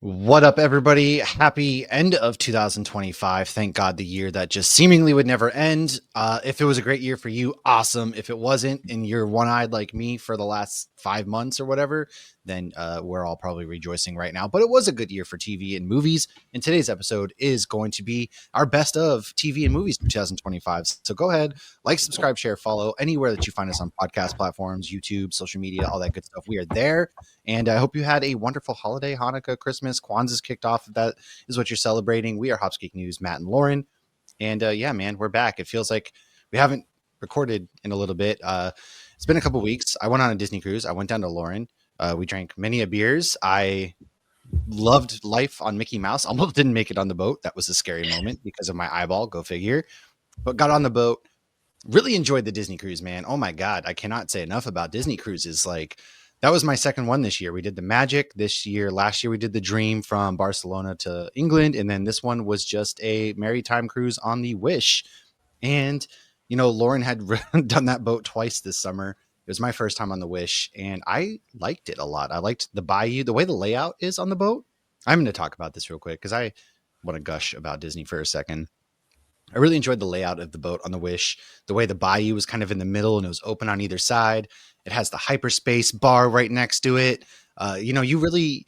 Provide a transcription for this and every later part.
What up, everybody? Happy end of 2025. Thank God the year that just seemingly would never end. If it was a great year for you, awesome. If it wasn't, and you're one eyed like me for the last 5 months or whatever, then we're all probably rejoicing right now. But it was a good year for TV and movies. And today's episode is going to be our best of TV and movies 2025. So go ahead, like, subscribe, share, follow anywhere that you find us on podcast platforms, YouTube, social media, all that good stuff. We are there. And I hope you had a wonderful holiday, Hanukkah, Christmas. Kwanzaa's kicked off. If that is what you're celebrating. We are hopsgeeknews, Matt and Lauren. And yeah, man, we're back. It feels like we haven't recorded in a little bit. It's been a couple weeks. I went on a Disney cruise. I went down to Lauren. We drank many a beers. I loved life on Mickey Mouse. Almost didn't make it on the boat. That was a scary moment because of my eyeball. Go figure. But got on the boat. Really enjoyed the Disney cruise, man. Oh my God. I cannot say enough about Disney cruises. Like, that was my second one this year. We did the Magic this year. Last year we did the Dream from Barcelona to England. And then this one was just a maritime cruise on the Wish. And, Lauren had done that boat twice this summer. It was my first time on the Wish, and I liked it a lot. I liked the bayou, the way the layout is on the boat. I'm going to talk about this real quick because I want to gush about Disney for a second. I really enjoyed the layout of the boat on the Wish, the way the bayou was kind of in the middle and it was open on either side. It has the hyperspace bar right next to it. You really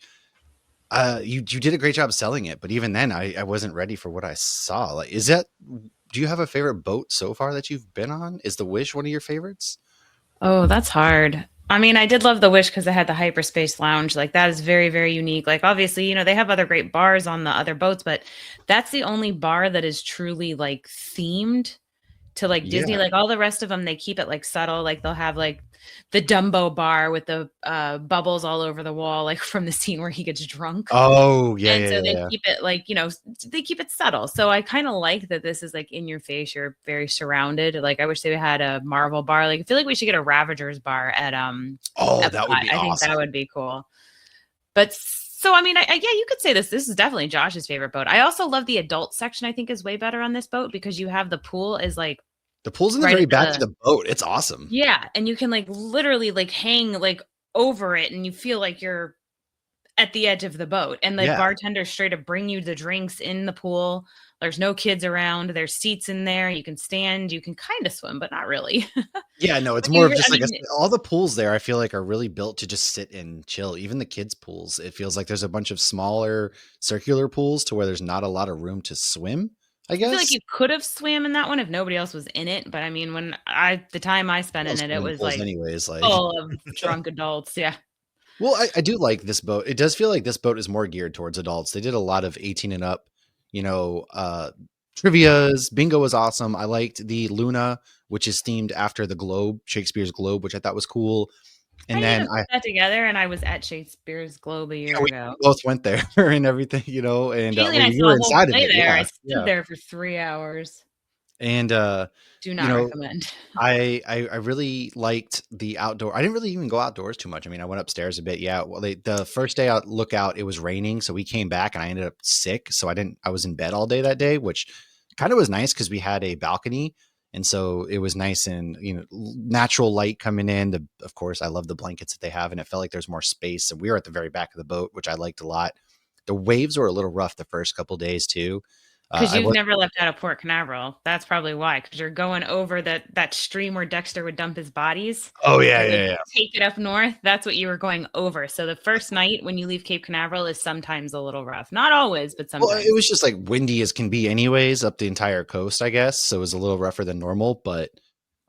you did a great job selling it, but even then I wasn't ready for what I saw. Like, do you have a favorite boat so far that you've been on? Is the Wish one of your favorites? Oh, that's hard. I mean, I did love the Wish because it had the hyperspace lounge. Like that is very, very unique. Like obviously, they have other great bars on the other boats, but that's the only bar that is truly like themed to like Disney. Yeah. Like all the rest of them, they keep it like subtle. Like they'll have like the Dumbo bar with the bubbles all over the wall, like from the scene where he gets drunk. Oh, yeah, And yeah, so they yeah. keep it like, they keep it subtle. So I kind of like that this is like in your face. You're very surrounded. Like I wish they had a Marvel bar. Like I feel like we should get a Ravagers bar at Oh, that would Epcot. be I think that awesome. would be cool. But so I mean, yeah, you could say this is definitely Josh's favorite boat. I also love the adult section. I think is way better on this boat because you have the pool is like The pool's in the right very at back of the the boat. It's awesome. yeah, and you can like literally like hang like over it and you feel like you're at the edge of the boat, and the Yeah. bartenders straight up bring you the drinks in the pool. There's no kids around. There's seats in there. You can stand. You can kind of swim, but not really. Yeah, no, it's But more of I just like mean, all the pools there, I feel like are really built to just sit and chill. Even the kids' pools, it feels like there's a bunch of smaller circular pools to where there's not a lot of room to swim, I I feel like guess. you could have swam in that one if nobody else was in it. But I mean, the time I spent in Most it, it swimming was pools like anyways, like full of drunk adults. Yeah. well, I do like this boat. It does feel like this boat is more geared towards adults. They did a lot of 18 and up, you know, uh trivias. Bingo was awesome. I liked the Luna, which is themed after the globe, Shakespeare's globe, which I thought was cool. I And didn't then even put that together, and I was at Shakespeare's Globe a year we ago. both went there and everything, and Kaylee and well, I you saw were a whole inside of play it. there. I Yeah. stood Yeah. there for 3 hours. And Do you not know, recommend. I really liked the outdoor. I didn't really even go outdoors too much. I mean, I went upstairs a bit. Yeah. Well, the first day out look out, it was raining, so we came back and I ended up sick. So I was in bed all day that day, which kind of was nice because we had a balcony. And so it was nice and natural light coming in. Of course, I love the blankets that they have, and it felt like there's more space. And we were at the very back of the boat, which I liked a lot. The waves were a little rough the first couple days too. Because I you've was never left out of Port Canaveral. That's probably why. Because you're going over that stream where Dexter would dump his bodies, Oh yeah, and yeah, they'd yeah. take it up north. That's what you were going over. So the first night when you leave Cape Canaveral is sometimes a little rough. Not always, but Well, it sometimes. was just like windy as can be, anyways, up the entire coast, I guess. So it was a little rougher than normal, but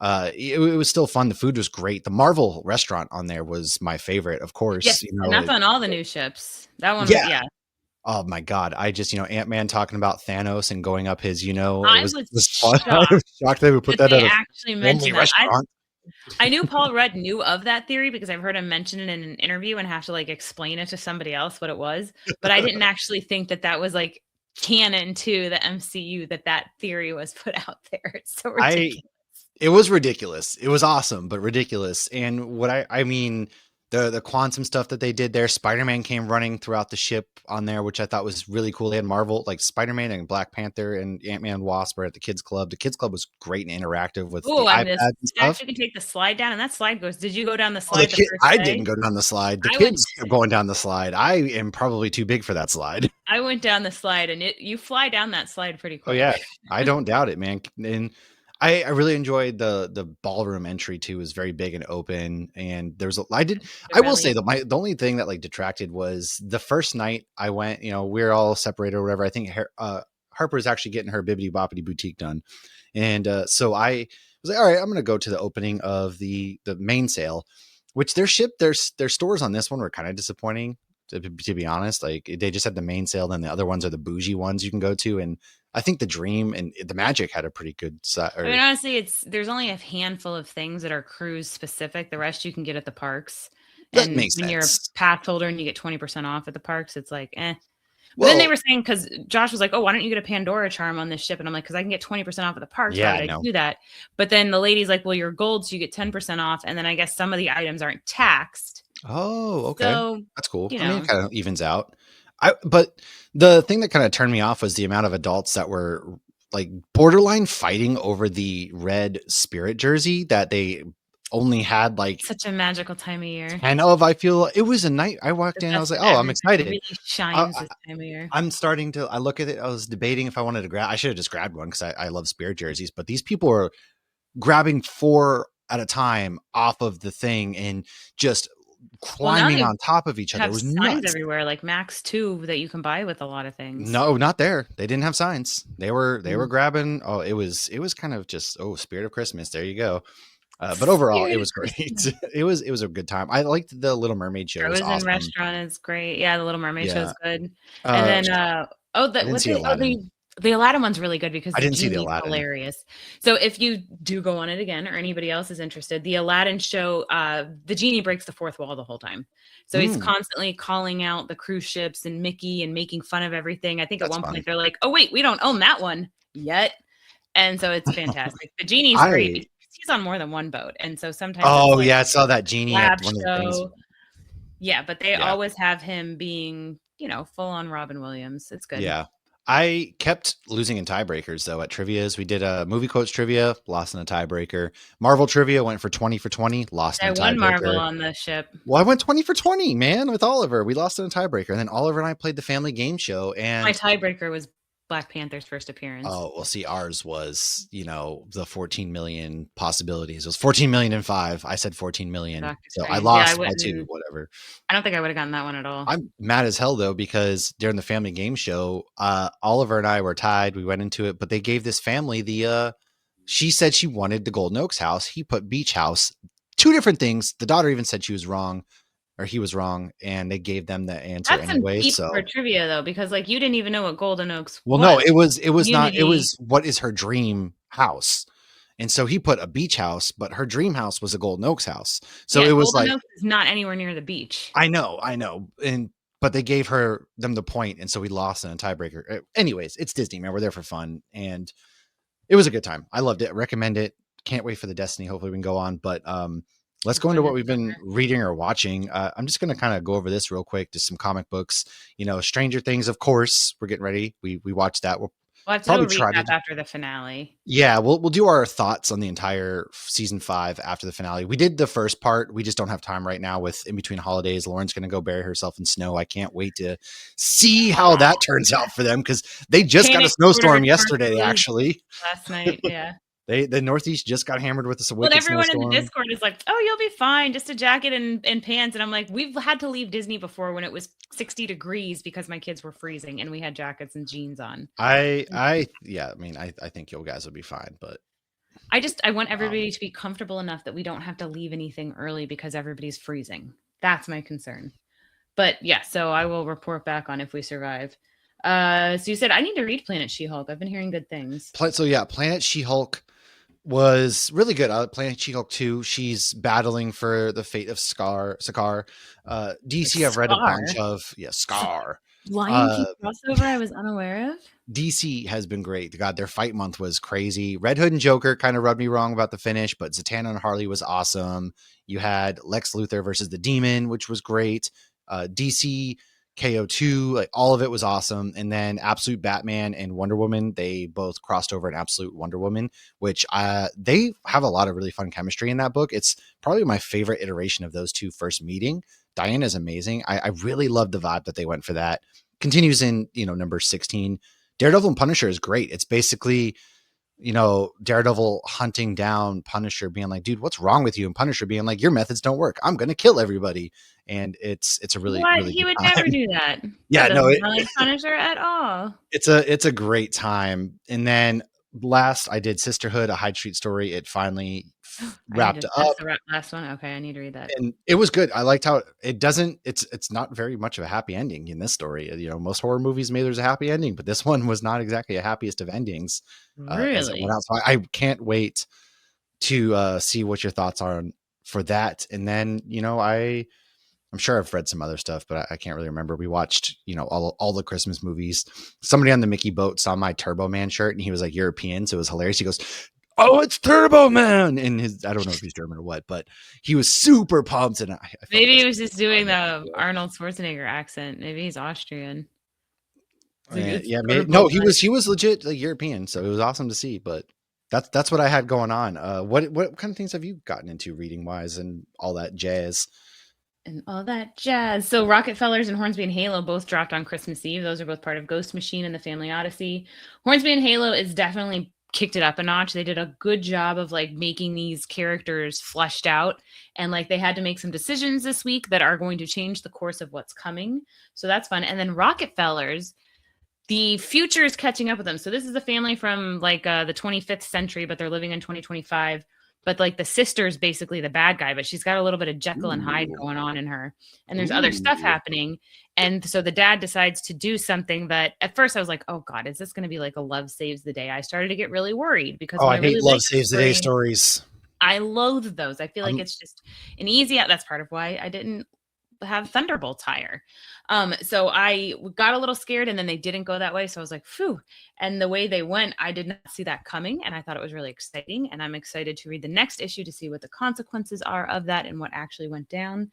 it was still fun. The food was great. The Marvel restaurant on there was my favorite, of course. Yes, and that's on all the new ships. That one was Yeah. yeah. Oh my God. I just, Ant Man talking about Thanos and going up his, it I was, was it was fun. I was shocked shocked they would put that that they at a actually family mentioned that. restaurant. I knew Paul Rudd knew of that theory because I've heard him mention it in an interview and have to like explain it to somebody else what it was. But I didn't actually think that that was like canon to the MCU that theory was put out there. It's so I ridiculous. It was ridiculous. It was awesome, but ridiculous. And I mean, the quantum stuff that they did there. Spider-Man came running throughout the ship on there, which I thought was really cool. They had Marvel, like Spider-Man and Black Panther and Ant-Man and Wasp were at the kids club. The kids club was great and interactive with the Oh, and this iPads and stuff. actually can take the slide down, and that slide goes. Did you go down the Oh, the slide the kid, first I day? didn't go down the slide. The I went. kids kept going down the slide. I am probably too big for that slide. I went down the slide, and you fly down that slide pretty Oh yeah, quick. I don't doubt it, man. And I really enjoyed the ballroom entry too. It was very big and open, and there's The I will say relief. that the only thing that like detracted was the first night I went. You know, we are all separated or whatever. I think Harper's actually getting her Bibbidi Boppity boutique done, and so I was like, all right, I'm going to go to the opening of the mainsail, which their stores on this one were kind of disappointing. To be honest, like they just had the mainsail, then the other ones are the bougie ones you can go to, and I think the Dream and the Magic had a pretty good set. I mean, honestly, there's only a handful of things that are cruise specific. The rest you can get at the parks. That And makes when you're a sense. pass holder and you get 20% off at the parks, it's like, eh. But then they Well, were saying, because Josh was like, oh, why don't you get a Pandora charm on this ship? And I'm like, because I can get 20% off at the parks. Why yeah, would I I know. do that? But then the lady's like, well, you're gold, so you get 10% off. And then I guess some of the items aren't taxed. Oh, okay. So, That's cool. you I mean, it know, kind of evens out. But the thing that kind of turned me off was the amount of adults that were like borderline fighting over the red Spirit jersey that they only had like it's such a magical time of year. 10 of. I feel it was a night I walked The in, I was best like, of oh, I'm everything excited. really shines this time of year. I'm starting to. I look at it. I was debating if I wanted to grab. I should have just grabbed one because I love Spirit jerseys. But these people are grabbing 4 at a time off of the thing and just Well, now climbing they on top of each other. It have was signs nuts. everywhere, like Max 2 that you can buy with a lot of things. No, not there. They didn't have signs. They were Mm. grabbing. Oh, it was kind of just Spirit of Christmas. There you go. But overall, it Spirit of was great. Christmas. It was a good time. I liked the Little Mermaid show. It was Frozen awesome. restaurant is great. Yeah, the Little Mermaid show is Yeah. good. And Uh, then I didn't see Aladdin. the Aladdin one's really good because I the didn't see the genie's Aladdin. hilarious. So if you do go on it again or anybody else is interested, the Aladdin show, the genie breaks the fourth wall the whole time. So he's Mm, constantly calling out the cruise ships and Mickey and making fun of everything. I think at that's one fun. point they're like, "Oh wait, we don't own that one yet." And so it's fantastic. The genie's great I because he's on more than one boat. And so sometimes it's Oh like yeah, I saw that genie lab at one of the things. show. Yeah, but they Yeah, always have him being, full on Robin Williams. It's good. yeah. I kept losing in tiebreakers though at trivia's. We did a movie quotes trivia, lost in a tiebreaker. Marvel trivia went for 20 for 20, lost in I a won Marvel tiebreaker. on the ship. Well, I went 20 for 20, man, with Oliver. We lost in a tiebreaker. And then Oliver and I played the family game show. My And tiebreaker was Black Panther's first appearance. oh, well, see, ours was, the 14 million possibilities. It was 14 million and five. I said 14 million. Doctor So I Strange. Yeah, I lost by two, wouldn't. whatever. I don't think I would have gotten that one at all. I'm mad as hell though because during the family game show, Oliver and I were tied. We went into it, but they gave this family she said she wanted the Golden Oaks house. He put Beach House. Two different things. The daughter even said she was wrong or he was wrong, and they gave them the answer That's some anyway. deep So, for trivia though, because like you didn't even know what Golden Oaks well, no, was. it was not. It Unity. was what is her dream house, and so he put a beach house, but her dream house was a Golden Oaks house. So Yeah, it was Golden like, Oaks is not anywhere near the beach. I know, and but they gave them the point, and so we lost in a tiebreaker. Anyways, it's Disney, man. We're there for fun, and it was a good time. I loved it. Recommend it. Can't wait for the Destiny. Hopefully, we can go on. But let's go Going into this what we've been summer. reading or watching. I'm just going to kind of go over this real quick. Just some comic books. Stranger Things, of course. We're getting ready. We watched that. We'll We'll have to do a probably try recap to. after the finale. Yeah, we'll do our thoughts on the entire season 5 after the finale. We did the first part. We just don't have time right now with in between holidays. Lauren's going to go bury herself in snow. I can't wait to see how that turns out for them because they just got a Panic snowstorm ordered yesterday. Marshall Actually, last night. Yeah. the Northeast just got hammered with a Well, wicked everyone in the snowstorm. Discord is like, "Oh, you'll be fine, just a jacket and pants." And I'm like, "We've had to leave Disney before when it was 60 degrees because my kids were freezing and we had jackets and jeans on." Yeah, I mean, I think you guys will be fine, but I want everybody to be comfortable enough that we don't have to leave anything early because everybody's freezing. That's my concern. But yeah, so I will report back on if we survive. So you said I need to read Planet She-Hulk. I've been hearing good things. so yeah, Planet She-Hulk was really good. Planet She-Hulk 2, she's battling for the fate of Scar. DC, Like I've read a Scar. bunch of. Yeah, Scar. Lion King Uh, crossover I was unaware of? DC has been great. God, their fight month was crazy. Red Hood and Joker kind of rubbed me wrong about the finish, but Zatanna and Harley was awesome. You had Lex Luthor versus the Demon, which was great. DC KO2, like all of it was awesome. And then Absolute Batman and Wonder Woman, they both crossed over in Absolute Wonder Woman, which they have a lot of really fun chemistry in that book. It's probably my favorite iteration of those two first meeting. Diana is amazing. I really love the vibe that they went for that. Continues in, number 16. Daredevil and Punisher is great. It's basically, Daredevil hunting down Punisher, being like, dude, what's wrong with you? And Punisher being like, your methods don't work. I'm going to kill everybody. And it's a really, What? really He good would time. never do that. Yeah, That no, doesn't sound like Punisher at all. it's a great time. And then last I did Sisterhood, a Hyde Street story. It finally I need wrapped to that's up. the last one? Okay, I need to read that. And it was good. I liked how it doesn't. It's not very much of a happy ending in this story. Most horror movies, maybe there's a happy ending, but this one was not exactly a happiest of endings as it went Really? out. So I can't wait to see what your thoughts are for that. And then I'm sure I've read some other stuff, but I can't really remember. We watched all the Christmas movies. Somebody on the Mickey boat saw my Turbo Man shirt, and he was like European, so it was hilarious. He goes, "Oh, it's Turbo Man!" And I don't know if he's German or what, but he was super pumped, and I felt Maybe like he was just doing the yeah, Arnold Schwarzenegger accent. Maybe he's Austrian. It's like, "It's no, Turbo he was legit like European, so it was awesome to see. But that's what I had going on. What kind of things have you gotten into reading wise and all that jazz? and all that jazz." So Rockefellers and Hornsby and Halo both dropped on Christmas Eve. Those are both part of Ghost Machine and the Family Odyssey. Hornsby and Halo is definitely kicked it up a notch. They did a good job of like making these characters fleshed out, and like they had to make some decisions this week that are going to change the course of what's coming. So that's fun. And then Rockefellers, the future is catching up with them. So this is a family from like the 25th century, but they're living in 2025. But like the sister's basically the bad guy, but she's got a little bit of Jekyll and Hyde Ooh, going on in her. And there's other stuff ooh. happening. And so the dad decides to do something that at first I was like, oh God, is this going to be like a love saves the day? I started to get really worried because Oh, when I I really hate love like a saves the day story, stories. I loathe those. I feel like I'm it's just an easy out. That's part of why I didn't have Thunderbolts higher. So I got a little scared and then they didn't go that way. So I was like, phew. And the way they went, I did not see that coming. And I thought it was really exciting. And I'm excited to read the next issue to see what the consequences are of that and what actually went down.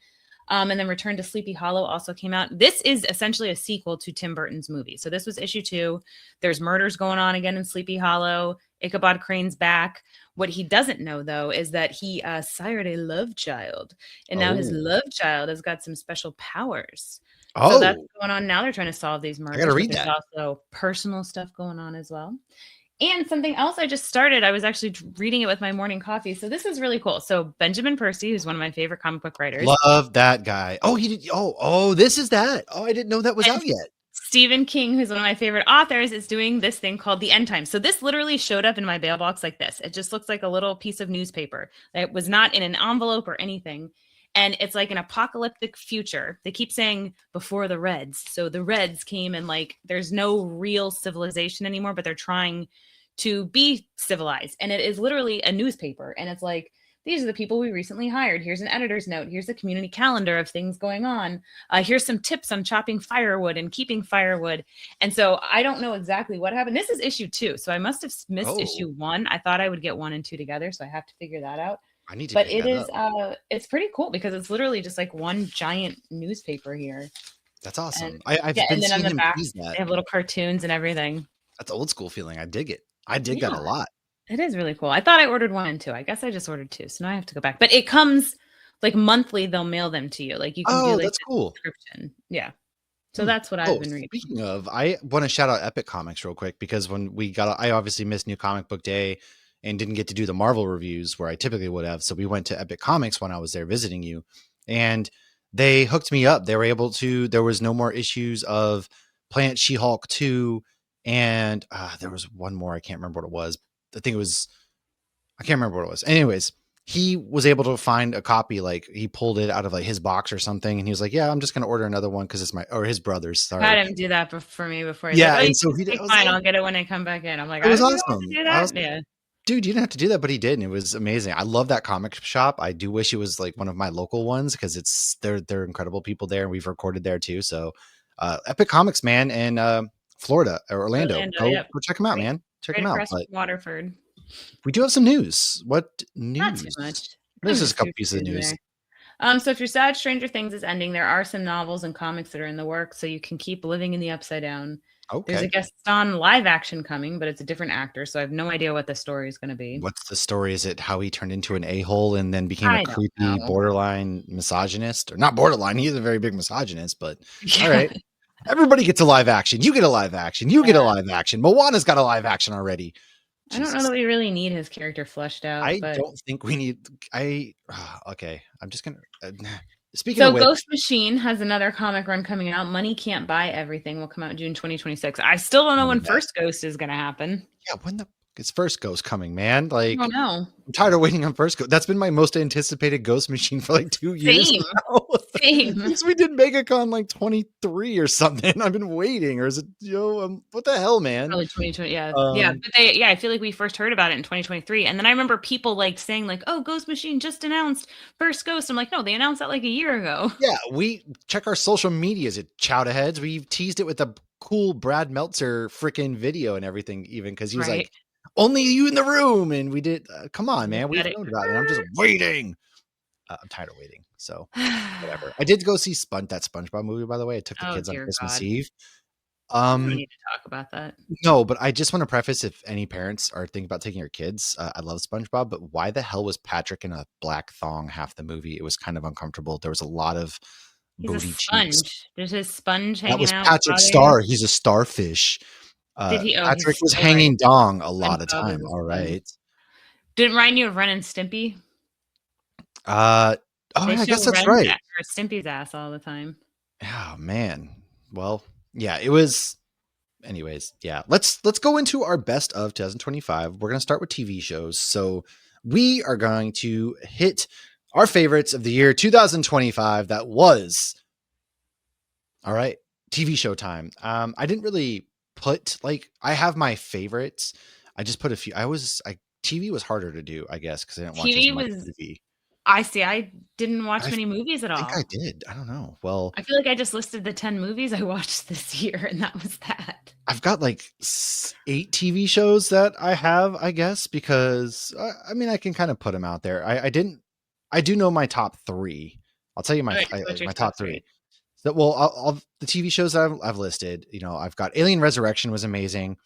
And then Return to Sleepy Hollow also came out. This is essentially a sequel to Tim Burton's movie. So this was issue 2. There's murders going on again in Sleepy Hollow. Ichabod Crane's back. What he doesn't know, though, is that he sired a love child. And now his Oh. love child has got some special powers. So that's Oh, going on now. They're trying to solve these I gotta murders, but read there's that. also personal stuff going on as well. And something else I just started, I was actually reading it with my morning coffee. So this is really cool. So Benjamin Percy, who's one of my favorite comic book writers, Love that guy. Oh, he did. Oh, this is that. Oh, I didn't know that was and out yet. Stephen King, who's one of my favorite authors, is doing this thing called the End Times. So this literally showed up in my mailbox like this. It just looks like a little piece of newspaper. It was not in an envelope or anything. And it's like an apocalyptic future. They keep saying before the Reds. So the Reds came and like there's no real civilization anymore, but they're trying to be civilized. And it is literally a newspaper. And it's like, these are the people we recently hired. Here's an editor's note. Here's a community calendar of things going on. Here's some tips on chopping firewood and keeping firewood. And so I don't know exactly what happened. This is issue 2. So I must have missed Oh, issue 1. I thought I would get 1 and 2 together. So I have to figure that out. I need to But pick it that is up. it's pretty cool because it's literally just like one giant newspaper here. That's And awesome. I've yeah, been and then on seeing the him back tease that. they have little cartoons and everything. That's old school feeling. I dig it. I dig that Yeah. a lot. It is really cool. I thought I ordered 1 and 2. I guess I just ordered 2. So now I have to go back. But it comes like monthly, they'll mail them to you. Like you can do Oh, like that's the cool. subscription. Yeah. So Hmm. that's what I've Oh, been reading. speaking of, I want to shout out Epic Comics real quick because when we got, I obviously missed New Comic Book Day and didn't get to do the Marvel reviews where I typically would have. So we went to Epic Comics when I was there visiting you, and they hooked me up. They were able to. There was no more issues of Planet She-Hulk 2, and there was one more. I can't remember what it was. I think it was. I can't remember what it was. Anyways, he was able to find a copy. Like he pulled it out of like his box or something, and he was like, "Yeah, I'm just gonna order another one because it's my or his brother's." I had Sorry. him do that for me before. He's like, Yeah, "Oh, you and so can he did. take I was mine. like, I'll get it when I come back in." I'm like, it "I was don't you don't have to awesome. do I that?" was like, Yeah. dude, you didn't have to do that, but he did, and it was amazing. I love that comic shop. I do wish it was like one of my local ones because they're incredible people there, and we've recorded there too. So Epic Comics, man, in Florida or Orlando. Orlando, Go yep. check them out, Right, man. Check right them out. across But from Waterford. we do have some news. What Not too news? much. There's Nothing just a couple super pieces of news news. there. So if you're sad Stranger Things is ending, there are some novels and comics that are in the works, so you can keep living in the Upside Down. There's a Okay. guest on live action coming, but it's a different actor, so I have no idea what the story is going to be. What's the story? Is it how he turned into an a-hole and then became a I don't creepy know. borderline misogynist? Or not borderline, he's a very big misogynist, but all Yeah. right. Everybody gets a live action. You get a live action. You get a live action. Moana's got a live action already. I don't know that Jesus. we really need his character fleshed out, I but don't think we need okay. I'm just gonna speaking of so which, Ghost Machine has another comic run coming out. Money Can't Buy Everything will come out June 2026. I still don't know when first Ghost is going to happen. yeah, when the it's first Ghost coming, man. I don't Like know. I'm tired of waiting on first Ghost. That's been my most anticipated Ghost Machine for like 2 years Same. now. Same. Since we did MegaCon like 23 or something. I've been waiting. Or is it what the hell, man? Probably 2020. Yeah. Yeah. Um But I feel like we first heard about it in 2023. And then I remember people like saying, like, oh, Ghost Machine just announced first Ghost. I'm like, no, they announced that like a year ago. yeah, we check our social medias at Chowdaheads. We teased it with a cool Brad Meltzer freaking video and everything, even because he was Right. like, only you in the room. And we did, come on, Look man. at We've it. known about it. And I'm just waiting. I'm tired of waiting. So whatever. I did go see that SpongeBob movie, by the way. I took the Oh, kids on dear Christmas God. Eve. We don't Um, need to talk about that. no, but I just want to preface if any parents are thinking about taking your kids, I love SpongeBob, but why the hell was Patrick in a black thong half the movie? It was kind of uncomfortable. There was a lot of He's a booty cheeks. sponge. Does his sponge That hanging was out Patrick bother you? Star. He's a starfish. Did he? Oh, Patrick he's was so right. hanging dong a lot of SpongeBob is time. a All sponge. right. Didn't remind you of Ren and Stimpy? Uh, oh, They yeah, I show guess that's Ren's right. or Stimpy's ass all the time. Oh man. Well, yeah, it was. Anyways, yeah. Let's go into our best of 2025. We're gonna start with TV shows. So we are going to hit our favorites of the year 2025. That was all right. TV show time. I didn't really put like I have my favorites. I just put a few. TV was harder to do, I guess, because I didn't watch as TV much was TV. I see, I didn't watch I many movies at think I all. did. I don't know. Well, I feel like I just listed the 10 movies I watched this year, and that was that. I've got like 8 TV shows that I have, I guess, because I mean, I can kind of put them out there. I do know my top 3. I'll tell you Alright, so what's your my top top 3? 3. So, well, the TV shows that I've listed, I've got Alien Resurrection was amazing.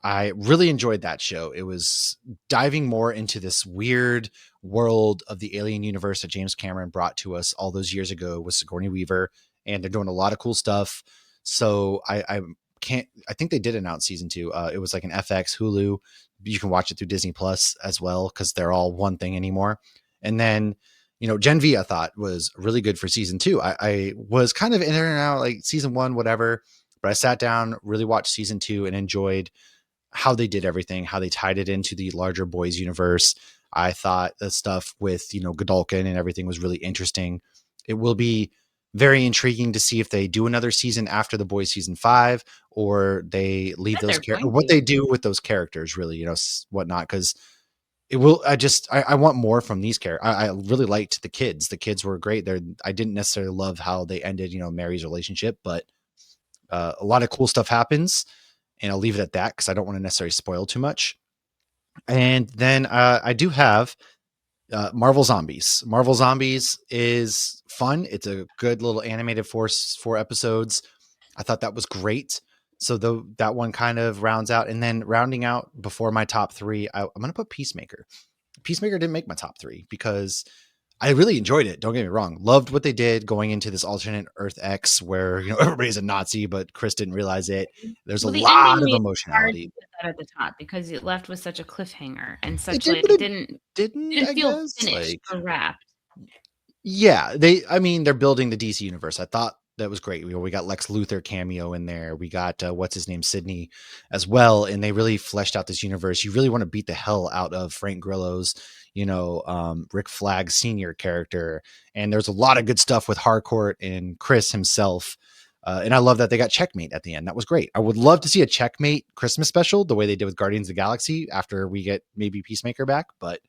I really enjoyed that show. It was diving more into this weird world of the alien universe that James Cameron brought to us all those years ago with Sigourney Weaver, and they're doing a lot of cool stuff. So I can't. I think they did announce season 2. It was like an FX, Hulu. You can watch it through Disney Plus as well because they're all one thing anymore. And then Gen V I thought was really good for season 2. I was kind of in and out like season 1, whatever, but I sat down, really watched season 2, and enjoyed how they did everything, how they tied it into the larger boys universe. I thought the stuff with, Godolkin and everything was really interesting. It will be very intriguing to see if they do another season after the boys season 5, or they leave Bet those they're characters, going what to. they do with those characters, really, whatnot. Cause it will, I want more from these characters. I really liked the kids. The kids were great. I didn't necessarily love how they ended, Mary's relationship, but a lot of cool stuff happens. And I'll leave it at that because I don't want to necessarily spoil too much. And then I do have Marvel Zombies. Marvel Zombies is fun. It's a good little animated 4 episodes. I thought that was great. So that one kind of rounds out. And then rounding out before my top 3, I'm going to put Peacemaker. Peacemaker didn't make my top 3 because I really enjoyed it. Don't get me wrong. Loved what they did going into this alternate Earth X where, everybody's a Nazi, but Chris didn't realize it. There's a Well, the lot ending of made it hard to emotionality. put that at the top because it left with such a cliffhanger and It such did, like but it it didn't didn't, didn't I feel guess. finished Like, or wrapped. yeah, I mean, they're building the DC universe. I thought that was great. We got Lex Luthor cameo in there. We got what's his name, Sydney, as well, and they really fleshed out this universe. You really want to beat the hell out of Frank Grillo's, Rick Flag Senior character, and there's a lot of good stuff with Harcourt and Chris himself. And I love that they got Checkmate at the end. That was great. I would love to see a Checkmate Christmas special, the way they did with Guardians of the Galaxy after we get maybe Peacemaker back. But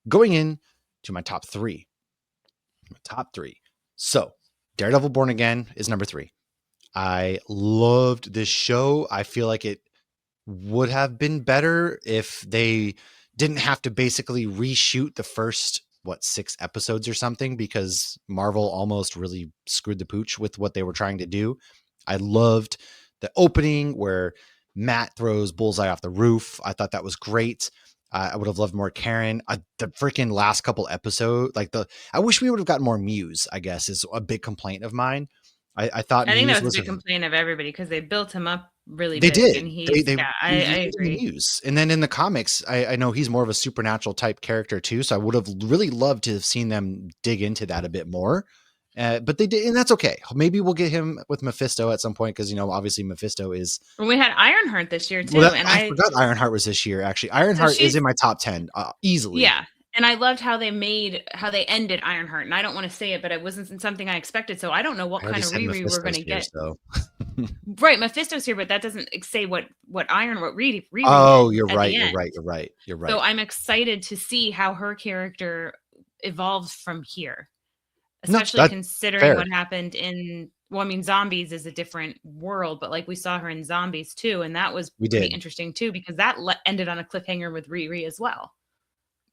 going in to my top 3. So Daredevil Born Again is number 3. I loved this show. I feel like it would have been better if they didn't have to basically reshoot the first 6 episodes or something, because Marvel almost really screwed the pooch with what they were trying to do. I loved the opening where Matt throws Bullseye off the roof. I thought that was great. I would have loved more Karen. The freaking last couple episodes, I wish we would have gotten more Muse, I guess, is a big complaint of mine. I thought I think that Muse was a was big complaint of everybody because they built him up really they big, and did. he's They yeah, I leaned in the agree. Muse, and then in the comics, I know he's more of a supernatural type character too. So I would have really loved to have seen them dig into that a bit more. But they did, and that's okay. Maybe we'll get him with Mephisto at some point, because obviously Mephisto is. And we had Ironheart this year Well, too, and I forgot Ironheart was this year. Actually, Ironheart is she's in my top 10 easily. yeah. And I loved how they ended Ironheart. And I don't want to say it, but it wasn't something I expected. So I don't know what I already kind of said Riri we're going Mephisto's to here, get. so. Right, Mephisto's here, but that doesn't say what Riri Oh, is you're at right. the You're end. right. You're right. You're right. So I'm excited to see how her character evolves from here, No, especially that's considering fair. what happened in. Well, I mean, Zombies is a different world, but like we saw her in Zombies too, and that was We pretty did. interesting too because that ended on a cliffhanger with Riri as well.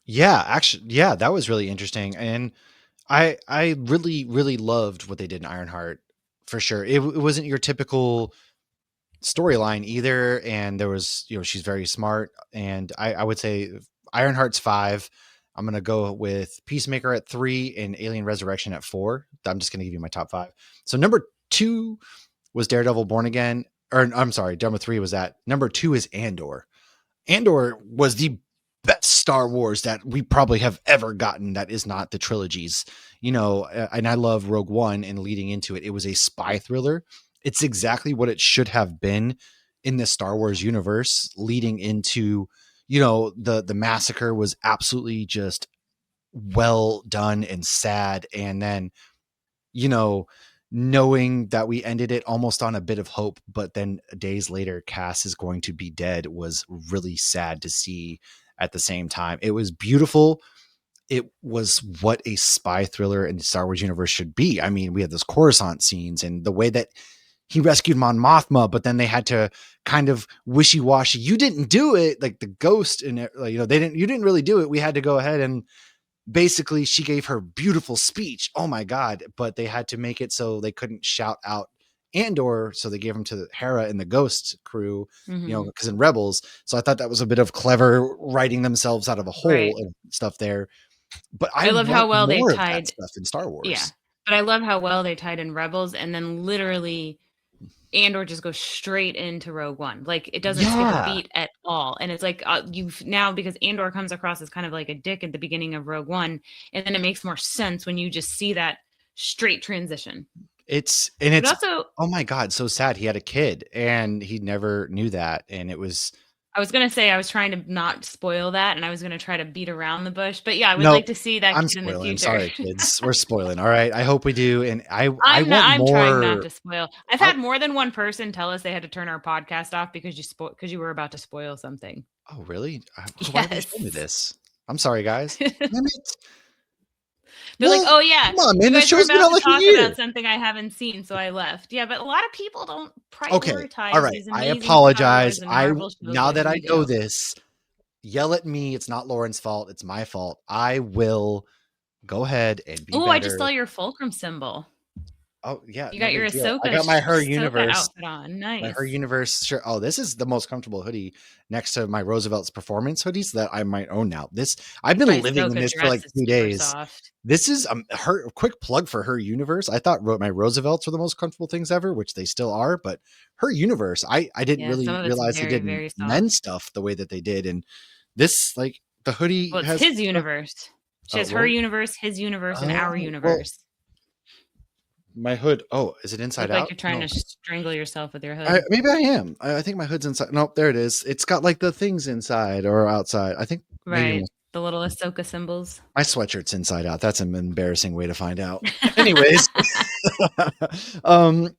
Yeah, actually, yeah, that was really interesting, and I really really loved what they did in Ironheart for sure. It wasn't your typical storyline either, and there was she's very smart, and I would say Ironheart's 5. I'm gonna go with Peacemaker at 3 and Alien Resurrection at 4. I'm just gonna give you my top 5. So number 2 was Daredevil Born Again, or I'm sorry, number 3 was that. Number 2 is Andor. Andor was the best Star Wars that we probably have ever gotten that is not the trilogies. And I love Rogue One, and leading into it, it was a spy thriller. It's exactly what it should have been in the Star Wars universe. Leading into, the massacre was absolutely just well done and sad. And then, you know, knowing that we ended it almost on a bit of hope, but then days later, Cass is going to be dead, was really sad to see at the same time. It was beautiful. It was what a spy thriller in the Star Wars universe should be. I mean, we had those Coruscant scenes and the way that he rescued Mon Mothma, but then they had to kind of wishy-washy. You didn't do it, like the ghost, and you didn't really do it. We had to go ahead and basically she gave her beautiful speech. Oh my God. But they had to make it so they couldn't shout out Andor. So they gave him to Hera and the Ghost crew, Mm-hmm. because in Rebels. So I thought that was a bit of clever writing themselves out of a hole Right. and stuff there. But I I love how want well they more of that tied. stuff in Star Yeah, Wars. but I love how well they tied in Rebels, and then literally Andor just goes straight into Rogue One. Like it doesn't skip a Yeah. beat at all. And it's like you've now, because Andor comes across as kind of like a dick at the beginning of Rogue One, and then it makes more sense when you just see that straight transition. It's But also, oh my God, so sad. He had a kid and he never knew that. And it was I was gonna say I was trying to not spoil that, and I was gonna try to beat around the bush. But yeah, I would no, like to see that I'm kid in the spoiling. future. Sorry, kids. We're spoiling. All right. I hope we do. And I want I'm trying not more. to spoil. I've I, had more than one person tell us they had to turn our podcast off because you were about to spoil something. Oh, really? Why haven't you told me Yes. this? I'm sorry, guys. Damn it. They're like, Well, "Oh yeah, come on, you man. The guys were show's been about out to like a talk year. about something I haven't seen, so I left." Yeah, but a lot of people don't Okay. All prioritize right. these I amazing Star apologize. Wars and Marvel shows Now like that I we know do. this, yell at me. It's not Lauren's fault. It's my fault. I will go ahead and be Oh, I just saw better. your fulcrum symbol. Oh, yeah. You No got your big deal. I got my Her Ahsoka Universe. outfit on. My Her Nice. Universe shirt. Oh, this is the most comfortable hoodie next to my Roosevelt's Performance hoodies that I might own now. I've been My living in Ahsoka this for like dress is 2 days. super soft. This is her quick plug for Her Universe. I thought my Roosevelts were the most comfortable things ever, which they still are, but Her Universe, I didn't Yeah, some really of it's realize they very, did very men's soft. stuff the way that they did. And this, like, the hoodie Well, it's has his stuff. universe. She Oh, has her well, universe, his universe, and our well, universe. my hood. Oh, is it inside Look like out? you're trying No. to strangle yourself with your hood. Maybe I am. I think my hood's inside. Nope, there it is. It's got like the things inside or outside. I think maybe Right. The little Ahsoka symbols. my sweatshirt's inside out. That's an embarrassing way to find out. Anyways,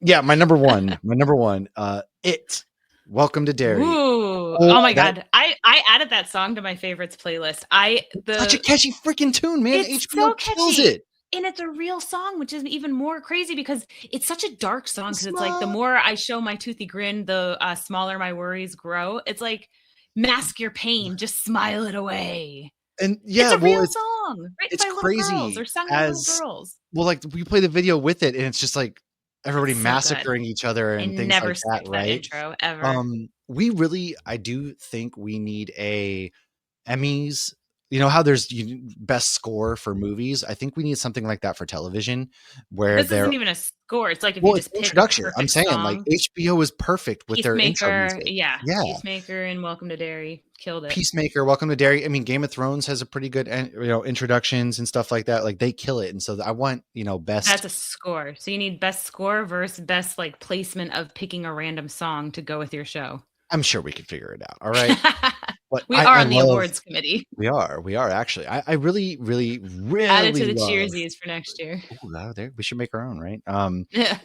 yeah, my number one, it. Welcome to Derry. Ooh. Oh, Oh my that god. I added that song to my favorites playlist. such a catchy freaking tune, man. It's so HBO kills catchy. it. And it's a real song, which is even more crazy because it's such a dark song. Because it's like the Smile. more I show my toothy grin, the smaller my worries grow. It's like mask your pain, just smile it away. And It's yeah, a well, real song written it's by little girls or crazy sung by little as girls. well, like, we play the video with it, and it's just, like, everybody It's so good. massacring each other I and things never like that, skipped that right? intro ever. We really I do think we need a Emmys. You know how there's best score for movies? I think we need something like that for television where This there isn't even a score. It's like if you well, it's just pick a introduction. I'm perfect saying, like, song. HBO is perfect with their intro Peacemaker, music. yeah, Yeah. Peacemaker and Welcome to Derry killed it. Peacemaker, Welcome to Derry. I mean, Game of Thrones has a pretty good, introductions and stuff like that. Like, they kill it, and so I want, That's best. a score. So you need best score versus best like placement of picking a random song to go with your show. I'm sure we could figure it out. All right, but We I are I on the love. awards committee. We are actually. I really, really, Add it to really the love. Cheersies for next year. Ooh, there we should make our own, right? Yeah.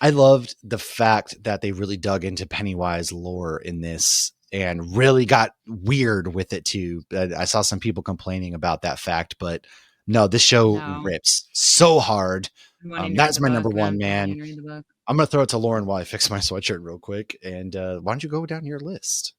I loved the fact that they really dug into Pennywise lore in this and really got weird with it too. I saw some people complaining about that fact, but no, this show No. rips so hard. I'm wanting to read That's the my book, number and one, I'm man. dying to read the book. I'm gonna throw it to Lauren while I fix my sweatshirt real quick. And why don't you go down your list?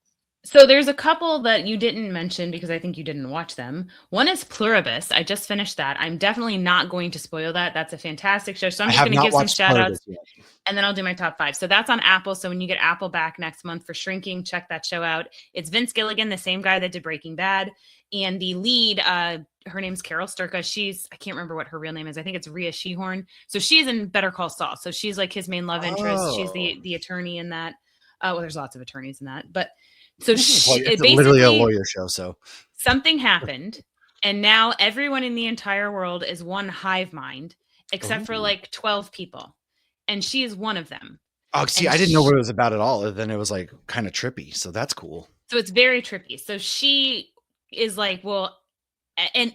So there's a couple that you didn't mention because I think you didn't watch them. One is Pluribus. I just finished that. I'm definitely not going to spoil that. That's a fantastic show. So I'm I just have going to not give some watched shout Pluribus outs yet. and then I'll do my top 5. So that's on Apple. So when you get Apple back next month for Shrinking, check that show out. It's Vince Gilligan, the same guy that did Breaking Bad. And the lead, her name's Carol Sturka. I can't remember what her real name is. I think it's Rhea Shehorn. So she's in Better Call Saul. So she's like his main love interest. She's Oh, the attorney in that. Well, there's lots of attorneys in that. But so well, it it's literally a basically lawyer show. So something happened. And now everyone in the entire world is one hive mind, except for ooh. like 12 people. And she is one of them. Oh, see, And I didn't know what it was about at all. Other than it was like kind of trippy. So that's cool. so it's very trippy. So she is like, well,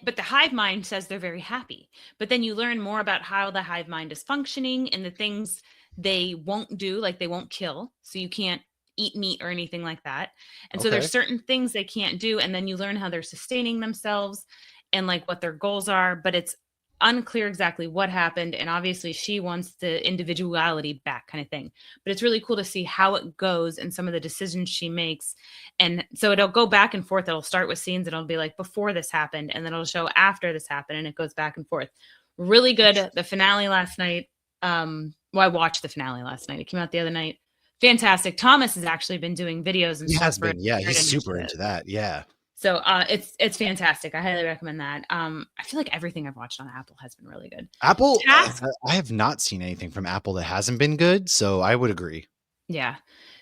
but the hive mind says they're very happy. But then you learn more about how the hive mind is functioning and the things they won't do, like they won't kill. So you can't eat meat or anything like that. And so Okay. there's certain things they can't do. And then you learn how they're sustaining themselves and like what their goals are. But it's unclear exactly what happened. And obviously she wants the individuality back, kind of thing. But it's really cool to see how it goes and some of the decisions she makes. And so it'll go back and forth. It'll start with scenes and it'll be like before this happened, and then it'll show after this happened, and it goes back and forth. Really good. The finale last night. Well, I watched the finale last night. It came out the other night. Fantastic. Thomas has actually been doing videos and He stuff has for been. Yeah, he's Spirit super Initiative. into that. Yeah. So it's fantastic. I highly recommend that. I feel like everything I've watched on Apple has been really good. Apple, Task, I have not seen anything from Apple that hasn't been good. So I would agree. yeah.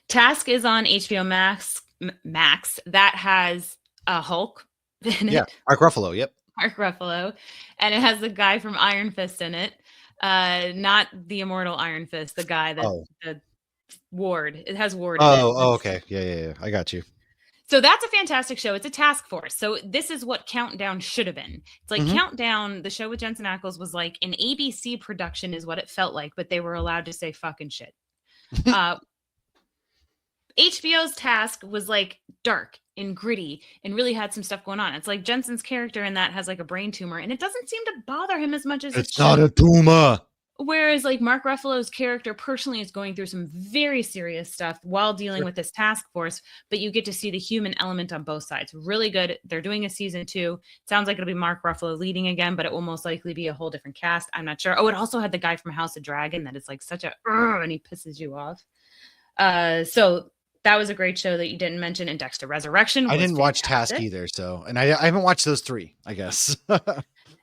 Task is on HBO Max. Max that has a Hulk in Yeah. it, Mark Ruffalo. Yep. Mark Ruffalo, and it has the guy from Iron Fist in it. Not the immortal Iron Fist, the guy that Oh. the Ward. It has Ward in it. Oh, okay. Yeah. I got you. So that's a fantastic show. It's a task force. So this is what Countdown should have been. It's like Mhm. Countdown, the show with Jensen Ackles, was like an ABC production, is what it felt like, but they were allowed to say fucking shit. HBO's Task was like dark and gritty and really had some stuff going on. It's like Jensen's character in that has like a brain tumor, and it doesn't seem to bother him as much as it It's not should. a tumor. Whereas like Mark Ruffalo's character personally is going through some very serious stuff while dealing with this task force, but you get to see the human element on both sides. Really good. They're doing a season 2. Sounds like it'll be Mark Ruffalo leading again, but it will most likely be a whole different cast. I'm not sure. Oh, it also had the guy from House of Dragon that is like such a and he pisses you off. So that was a great show that you didn't mention. And Dexter Resurrection was I didn't watch Task fantastic. either. So, and I haven't watched those 3, I guess.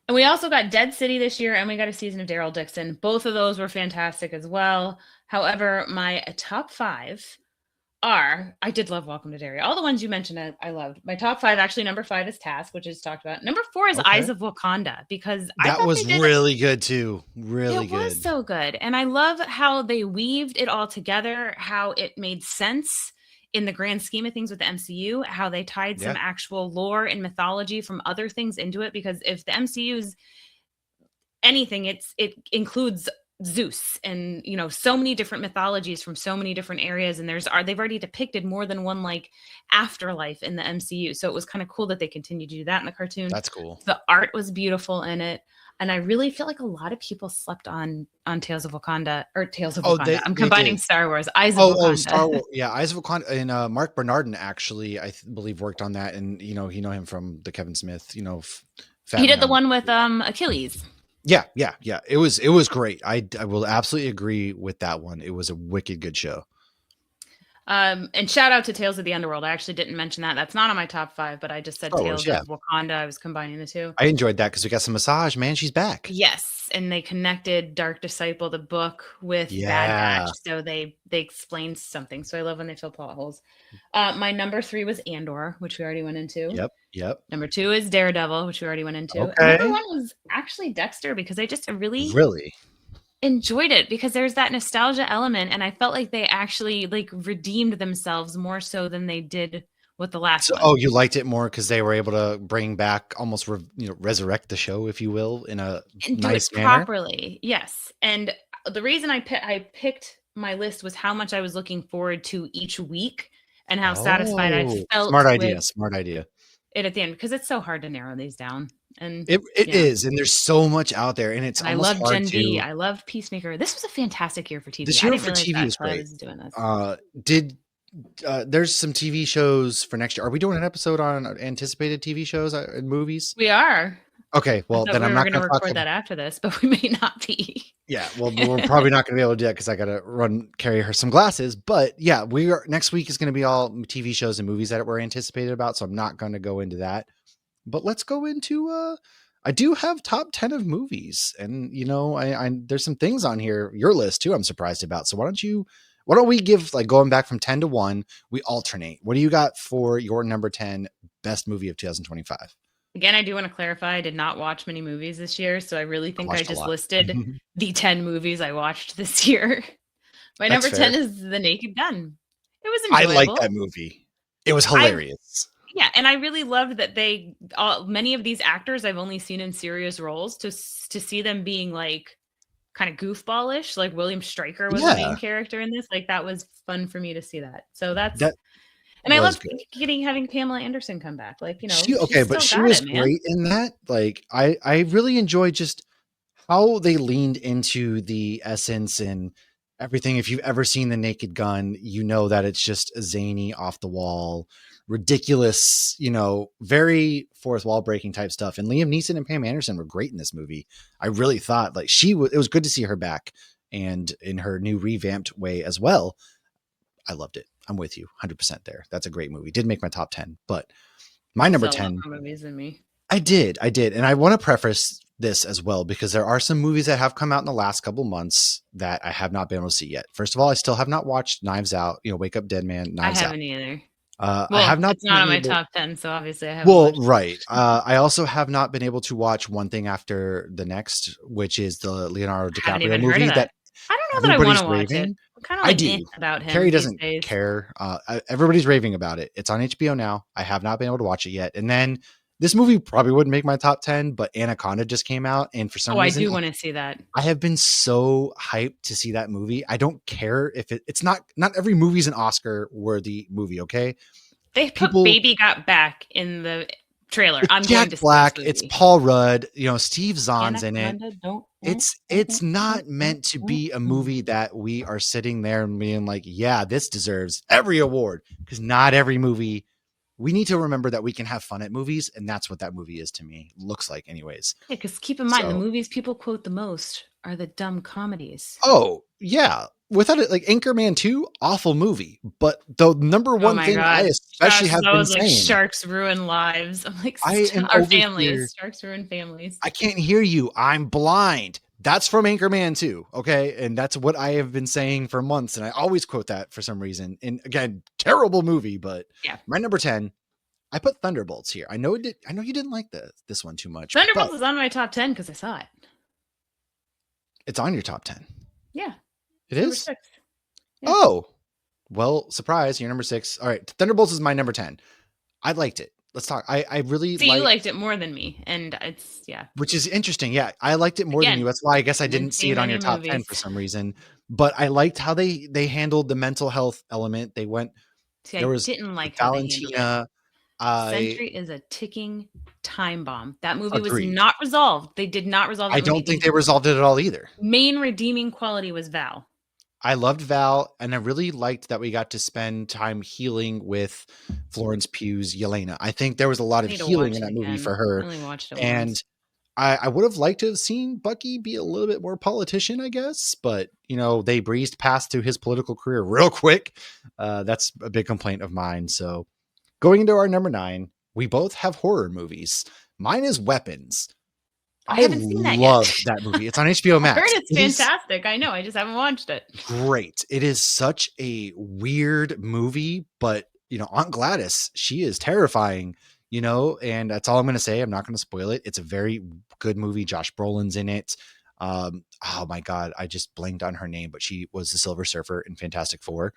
And we also got Dead City this year, and we got a season of Daryl Dixon. Both of those were fantastic as well. However, my top 5 are, I did love Welcome to Derry. All the ones you mentioned, I loved. My top 5, actually, number 5 is Task, which is talked about. Number 4 is Okay. Eyes of Wakanda, because I That thought they was did really good too. Really it was good. so good. And I love how they weaved it all together, how it made sense in the grand scheme of things with the MCU, how they tied some Yeah. actual lore and mythology from other things into it. Because if the MCU's anything, it includes Zeus and so many different mythologies from so many different areas, and they've already depicted more than one like afterlife in the MCU. So it was kind of cool that they continued to do that in the cartoon. That's cool. The art was beautiful in it. And I really feel like a lot of people slept on Tales of Wakanda or Tales of Oh, Wakanda. I'm they combining did. Star Wars, Eyes of Oh, Wakanda. Star Wars. Yeah, Eyes of Wakanda, and Mark Bernardin actually, believe worked on that, and you know him from the Kevin Smith, He Fat did Man the on. one with Achilles. Yeah, yeah, yeah. It was great. I will absolutely agree with that one. It was a wicked good show. And shout out to Tales of the Underworld. I actually didn't mention that. That's not on my top 5, but I just said Star Wars, Tales yeah. of Wakanda. I was combining the two. I enjoyed that because we got some massage. Man, she's back. Yes, and they connected Dark Disciple, the book, with Bad Batch, Yeah. so they explained something. So I love when they fill plot holes. My number 3 was Andor, which we already went into. Yep. Yep. Number 2 is Daredevil, which we already went into. And number Okay. 1 was actually Dexter because I just really Really? enjoyed it because there's that nostalgia element, and I felt like they actually like redeemed themselves more so than they did with the last So, one. you liked it more because they were able to bring back, almost, resurrect the show, if you will, in a And do it nice manner. properly. Yes. And the reason I picked my list was how much I was looking forward to each week and how satisfied I Oh, smart felt with idea. Smart idea. it at the end because it's so hard to narrow these down. And It yeah. is, and there's so much out there, and it's And I almost love hard Gen V. to. I love Peacemaker. This was a fantastic year for TV. This I year didn't for realize TV that was till I great. was doing this. Did there's some TV shows for next year. Are we doing an episode on anticipated TV shows and movies? We are. Okay, I well thought then we I'm were not going to going to talk record about. that after this, but we may not be. Yeah, well, we're probably not going to be able to do that because I got to carry her some glasses. But yeah, we are next week is going to be all TV shows and movies that we're anticipated about. So I'm not going to go into that. But let's go into. I do have top 10 of movies, and I there's some things on here your list too. I'm surprised about. So why don't we give, like, going back from 10 to 1? We alternate. What do you got for your number 10 best movie of 2025? Again, I do want to clarify I did not watch many movies this year, so I really I think I watched a just lot. listed the 10 movies I watched this year. My That's number fair. 10 is The Naked Gun. It was I like enjoyable. that movie. It was I hilarious. Yeah, and I really loved that many of these actors I've only seen in serious roles to see them being like kind of goofballish, like William Stryker was the main Yeah, character in this. Like that was fun for me to see that. So that's that and I was loved good. having Pamela Anderson come back. Like, Okay, she's but still she got was it, man. great in that. Like, I really enjoyed just how they leaned into the essence and everything. If you've ever seen The Naked Gun, you know that it's just a zany, off the wall, ridiculous, very fourth wall breaking type stuff. And Liam Neeson and Pam Anderson were great in this movie. I really thought, like, it was good to see her back and in her new revamped way as well. I loved it. I'm with you 100% there. That's a great movie. Did make my top 10, but my You number saw a lot 10. more movies than me. I did. And I want to preface this as well because there are some movies that have come out in the last couple months that I have not been able to see yet. First of all, I still have not watched Knives Out, Wake Up Dead Man, I Knives Out. haven't either. I have not It's been not on my able. top 10, so obviously I haven't Well, watched it. right. I also have not been able to watch One Thing After the Next, which is the Leonardo I haven't DiCaprio even heard of movie that. that I don't know that I want everybody's to watch it. raving. I'm kind of I like do. about him Carrie these doesn't days. care. Everybody's raving about it. It's on HBO now. I have not been able to watch it yet. And then this movie probably wouldn't make my top 10, but Anaconda just came out. And for some Oh, I reason, do want to see that. I have been so hyped to see that movie. I don't care if it's not every movie's an Oscar worthy movie. Okay. They put People, Baby Got Back in the trailer. it's I'm Jack going to see Black, this it's movie. Paul Rudd, Steve Zahn's in it. Anaconda, don't. It's not meant to be a movie that we are sitting there and being like, yeah, this deserves every award, because not every movie. We need to remember that we can have fun at movies, and that's what that movie is to me. Looks like, anyways. Yeah, because keep in mind, the So, movies people quote the most are the dumb comedies. oh yeah, without it, like Anchorman 2, awful movie. But the number Oh one my thing I god, especially Josh is have been always like saying, sharks ruin lives. I'm like, I am our over here. families. Sharks ruin families. I can't hear you. I'm blind. That's from Anchorman 2. Okay. And that's what I have been saying for months. And I always quote that for some reason. And again, terrible movie, but Yeah, my number 10, I put Thunderbolts here. I know you didn't like this one too much, but Thunderbolts is on my top 10 because I saw it. it's on your top 10. Yeah, It number is? 6. Yeah. Oh, well, surprise. You're number 6. All right. Thunderbolts is my number 10. I liked it. Let's talk. I really See, you liked it more than me, and which is interesting. Yeah, I liked it more than again, you. That's why I guess I didn't didn't see see it on many your top 10 movies. for some reason. But I liked how they handled the mental health element. See, There I was didn't like how they handled it. Valentina. I Sentry is a ticking time bomb. That movie was agreed. not resolved. They did not resolve I that movie. don't think The they resolved it at all either. main redeeming quality was Val. I loved Val, and I really liked that we got to spend time healing with Florence Pugh's Yelena. I think there was a lot I of need to healing watch in it that movie again. for I her, only watched it and once. I would have liked to have seen Bucky be a little bit more politician, I guess, but they breezed past through his political career real quick. That's a big complaint of mine. So going into our number 9, we both have horror movies. Mine is Weapons. I I haven't seen that yet. love that movie. It's on HBO I heard Max. it's It is fantastic. I know. I just haven't watched it. great. It is such a weird movie, but Aunt Gladys, she is terrifying, and that's all I'm going to say. I'm not going to spoil it. It's a very good movie. Josh Brolin's in it. Oh my God, I just blanked on her name, but she was the Silver Surfer in Fantastic Four.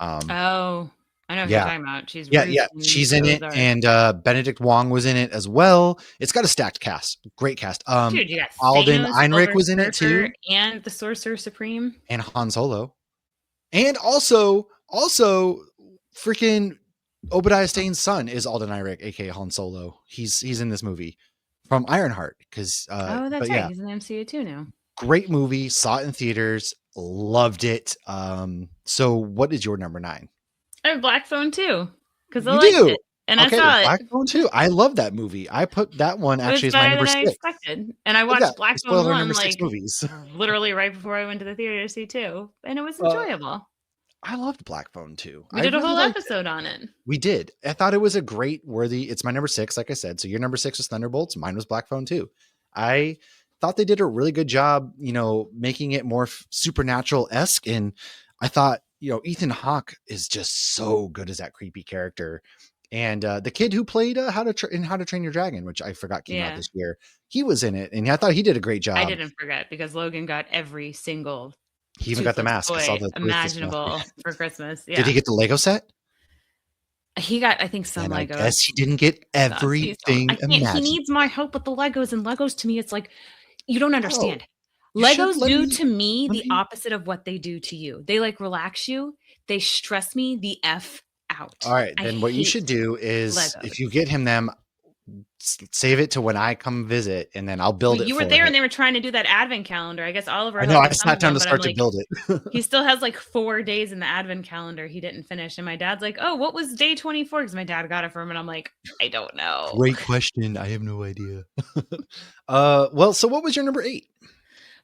Oh, I know who you're Yeah, talking about. She's yeah, Ruth yeah. in She's in it, Ozark. and Benedict Wong was in it as well. It's got a stacked cast, great cast. Dude, you got Alden Thanos, Ehrenreich Silver was in it Surfer, too, and the Sorcerer Supreme. and Han Solo. And also freaking Obadiah Stane's son is Alden Ehrenreich, aka Han Solo. He's in this movie from Ironheart. Oh, But that's right. yeah, He's in the MCU too now. great movie. Saw it in theaters, loved it. So what is your number 9? I have Black Phone too because I You liked do. it and I Okay, saw it. Black Phone too. I love that movie. I put that one It was actually as my better number than I 6. expected, and I Look at watched that. We Black Phone spoiled our number 1 6 like movies. literally right before I went to the theater to see 2, and it was Uh, enjoyable. I loved Black Phone too. We I did a really whole liked it. episode on it. We did. I thought it was a great, worthy. It's my number 6, like I said. So your number 6 was Thunderbolts. Mine was Black Phone too. I thought they did a really good job, making it more supernatural esque. And I thought, Ethan Hawke is just so good as that creepy character. And the kid who played How to Train Your Dragon, which I forgot came out Yeah, this year, he was in it, and I thought he did a great I job. didn't forget because Logan got every single He even got the toothless mask. I saw toy the toothless mask. imaginable for Christmas. Did he Yeah, get the Lego set? he got I think some And I Legos. guess he didn't get God, please don't. everything I can't. He imaginable. needs my help with the Legos, and Legos to me, it's like you don't Oh, understand. you should Legos let do me. to me Let the me. opposite of what they do to you. They like relax you. They stress me the f All out. right, I then what you hate should do is Legos. if you get him them, save it to when I come visit, and then I'll Well, build it you were for there him. and they were trying to do that advent calendar. I guess Oliver I know helped I with some sat of down them, to but I'm start to like, build it. he still has like 4 days in the advent calendar he didn't finish. And my dad's like, oh, what was day 24? Because my dad got it for him. And I'm like, I don't know. Great question. I have no idea. Well, so what was your number 8?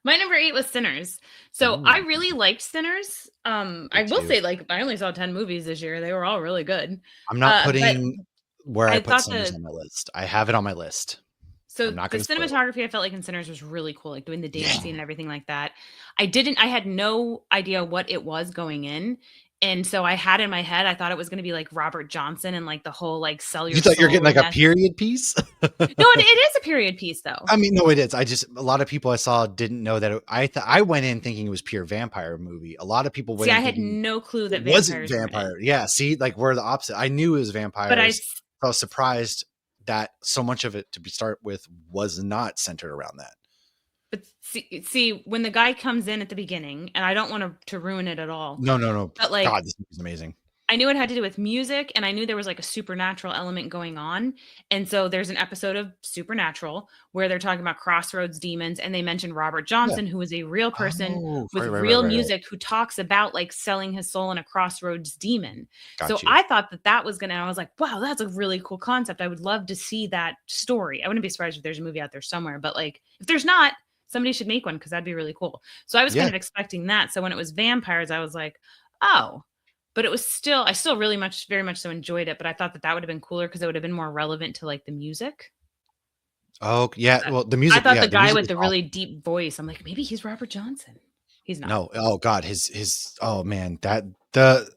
My number 8 was Sinners. So I Ooh, really liked Sinners. me I will too. say, like, I only saw 10 movies this year. They were all really good. I'm not But putting where I I put thought Sinners on my list. I have it on my list. I'm not the going to spoil it. cinematography I felt like in Sinners was really cool, like doing the dance Yeah. scene and everything like that. I had no idea what it was going in. And so I had in my head, I thought it was going to be like Robert Johnson and like the whole like sell You your thought you were getting soul like and a that's period piece? no, it is a period piece though. I mean, no, it is. A lot of people I saw didn't know that. I went in thinking it was pure vampire movie. A lot of people went See, I in had thinking no clue it that wasn't vampires were in it. vampire. Yeah, see, like we're the opposite. I knew it was But vampires. I was surprised that so much of it to start with was not centered around that. but see, when the guy comes in at the beginning, and I don't want to ruin it at all, No. but like God, this movie's amazing. I knew it had to do with music, and I knew there was like a supernatural element going on. And so there's an episode of Supernatural where they're talking about crossroads demons, and they mention Robert Yeah. Johnson, who is a real person Oh, with right. real music who talks about like selling his soul in a crossroads demon. Got So you. I thought that was gonna, I was like, wow, that's a really cool concept. I would love to see that story. I wouldn't be surprised if there's a movie out there somewhere, but like if there's not, somebody should make one because that'd be really cool. So I was kind Yeah. of expecting that. So when it was vampires, I was like, oh, but it was still, I still very much so enjoyed it. But I thought that would have been cooler because it would have been more relevant to like the music. Oh, yeah. Well, the I music. thought Yeah, the the guy music with is the awesome. really deep voice, I'm like, maybe he's Robert Johnson. He's not. No. Oh God, his. Oh man, that the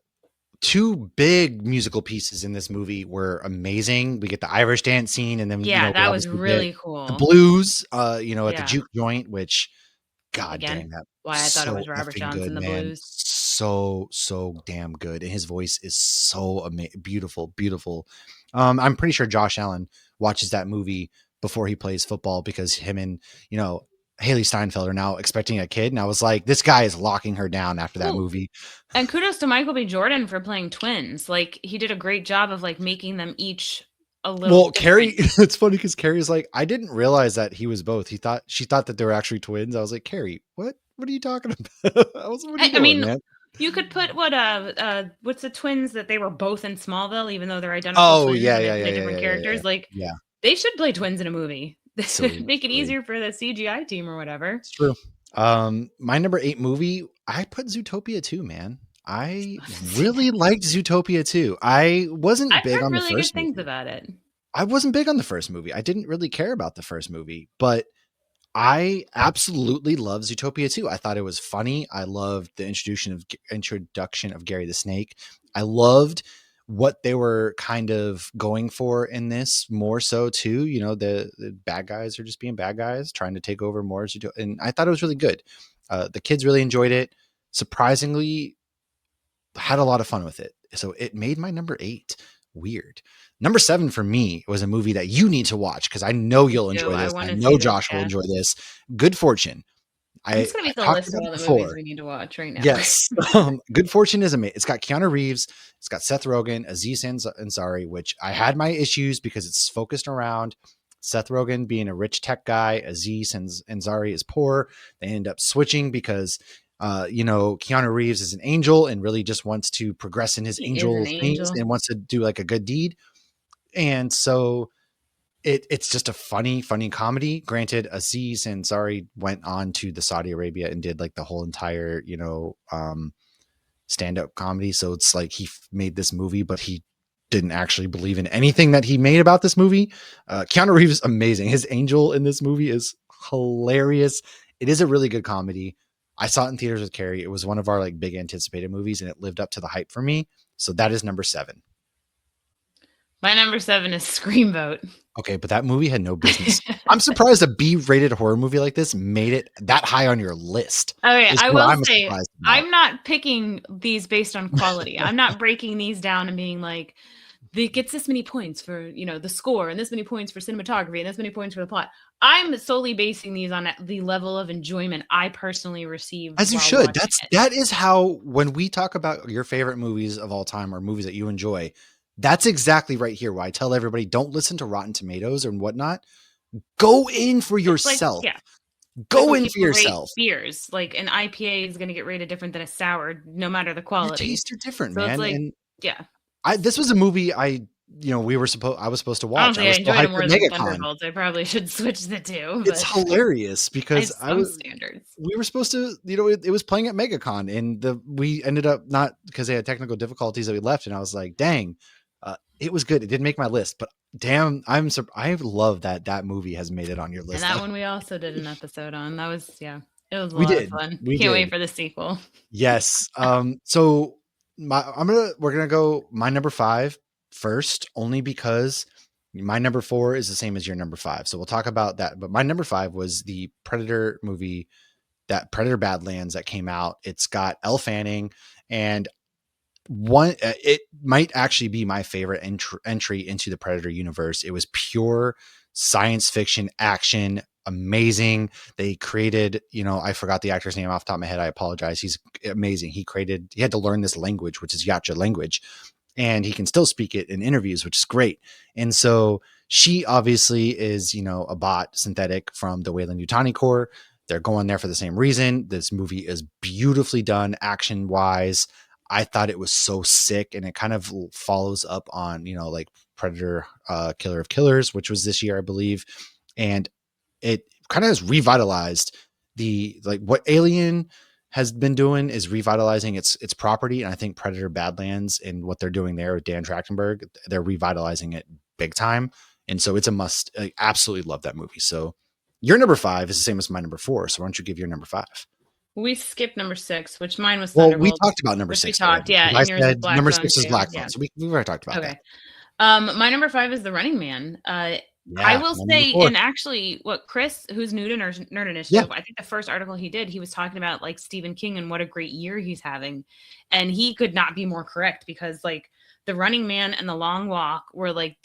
two big musical pieces in this movie were amazing. We get the Irish dance scene, and then Yeah, we that was obviously get really the cool. blues. At the Yeah. juke joint, which God Again, dang, that why I thought it so was Robert effing good, Johnson, the man. blues. So damn good, and his voice is so beautiful. I'm pretty sure Josh Allen watches that movie before he plays football because him and Haley Steinfeld are now expecting a kid, and I was like, this guy is locking her down after that Ooh. movie. And kudos to Michael B. Jordan for playing twins. Like he did a great job of like making them each a little Well, different. Carrie, it's funny because Carrie's like, I didn't realize that he was both. She thought that they were actually twins. I was like, Carrie, what are you talking about? What are you I doing, mean, man? you could put what's the twins that they were both in Smallville, even though they're identical Oh twins yeah, and they yeah, yeah, play yeah, different yeah, yeah, yeah. characters. Like Yeah, they should play twins in a movie. silly, Make it silly. easier for the CGI team or whatever. It's true. My number 8 movie, I put Zootopia 2, man. I Love to see that. really liked Zootopia 2. I wasn't I've big heard on the really good first things movie. about it. I wasn't big on the first movie. I didn't really care about the first movie, but I absolutely love Zootopia 2. I thought it was funny. I loved the introduction of Gary the Snake. I loved what they were kind of going for in this more so too. You know, the bad guys are just being bad guys trying to take over more. And I thought it was really good. The kids really enjoyed it. Surprisingly, had a lot of fun with it. So it made my number 8 weird. Number 7 for me was a movie that you need to watch because I know Me you'll too. enjoy I this. want I to know see this. Josh will Yeah. enjoy this. Good Fortune. I'm I just gonna make a talked list about of all it the movies before. we need to watch right now. Yes. Good Fortune is amazing. It's got Keanu Reeves. It's got Seth Rogen, Aziz Ansari, which I had my issues because it's focused around Seth Rogen being a rich tech guy. Aziz Ansari is poor. They end up switching because, Keanu Reeves is an angel and really just wants to progress in his He is an angel things angel. and wants to do like a good deed. And so it's just a funny comedy. Granted, Aziz Ansari went on to the Saudi Arabia and did like the whole entire, stand-up comedy. So it's like he made this movie, but he didn't actually believe in anything that he made about this movie. Keanu Reeves is amazing. His angel in this movie is hilarious. It is a really good comedy. I saw it in theaters with Carrie. It was one of our like big anticipated movies, and it lived up to the hype for me. So that is number 7. My number 7 is Screamboat. Okay, but that movie had no business. I'm surprised a B-rated horror movie like this made it that high on your list. Okay, Is I what will I'm say surprised about. I'm not picking these based on quality. I'm not breaking these down and being like, it gets this many points for the score and this many points for cinematography and this many points for the plot. I'm solely basing these on the level of enjoyment I personally received As you while should. watching it. That is how when we talk about your favorite movies of all time or movies that you enjoy, that's exactly right here why I tell everybody don't listen to Rotten Tomatoes and whatnot. Go in for It's like, yourself. yeah, it's like Go when in for people rate yourself. beers. Like an IPA is going to get rated different than a sour, no matter the Your quality. tastes are different, So it's man. like, And yeah. this was a movie I was supposed to watch. I Honestly, I was so enjoyed it hyped for more than MegaCon. Thunderbolts. I probably should switch the two, It's but hilarious I because have some standards. we were supposed to, it was playing at MegaCon and we ended up not because they had technical difficulties that we left. And I was like, dang, it was good. It didn't make my list, but damn, I love that movie has made it on your And list. that one we also did an episode on. That was, yeah, it was a We lot of did. fun. We Can't wait did. for the sequel. Yes. So we're going to go my number 5 first, only because my number 4 is the same as your number 5. So we'll talk about that. But my number 5 was the Predator movie, that Predator Badlands that came out. It's got Elle Fanning, and it might actually be my favorite entry into the Predator universe. It was pure science fiction action, amazing. They created, I forgot the actor's name off the top of my head. I apologize. He's amazing. He had to learn this language, which is Yacha language, and he can still speak it in interviews, which is great. And so she obviously is, a bot synthetic from the Weyland Yutani Corps. They're going there for the same reason. This movie is beautifully done action wise. I thought it was so sick, and it kind of follows up on, like Predator, Killer of Killers, which was this year, I believe. And it kind of has revitalized like what Alien has been doing is revitalizing its property. And I think Predator Badlands and what they're doing there with Dan Trachtenberg, they're revitalizing it big time. And so it's a must. I absolutely love that movie. So your number 5 is the same as my number 4. So why don't you give your number 5? We skipped number 6, which mine was Well, we Thunderbolts, talked about number which we 6 talked. already. Yeah, I and yours is said Black number Phone 6 is too. Black Phone. Yeah. So we've already talked about that. Okay. My number 5 is The Running Man. I Yeah. will My number say, 4. and actually, what Chris, who's new to Nerd Yeah. Initiative, I think the first article he did, he was talking about like Stephen King and what a great year he's having, and he could not be more correct because like The Running Man and The Long Walk were like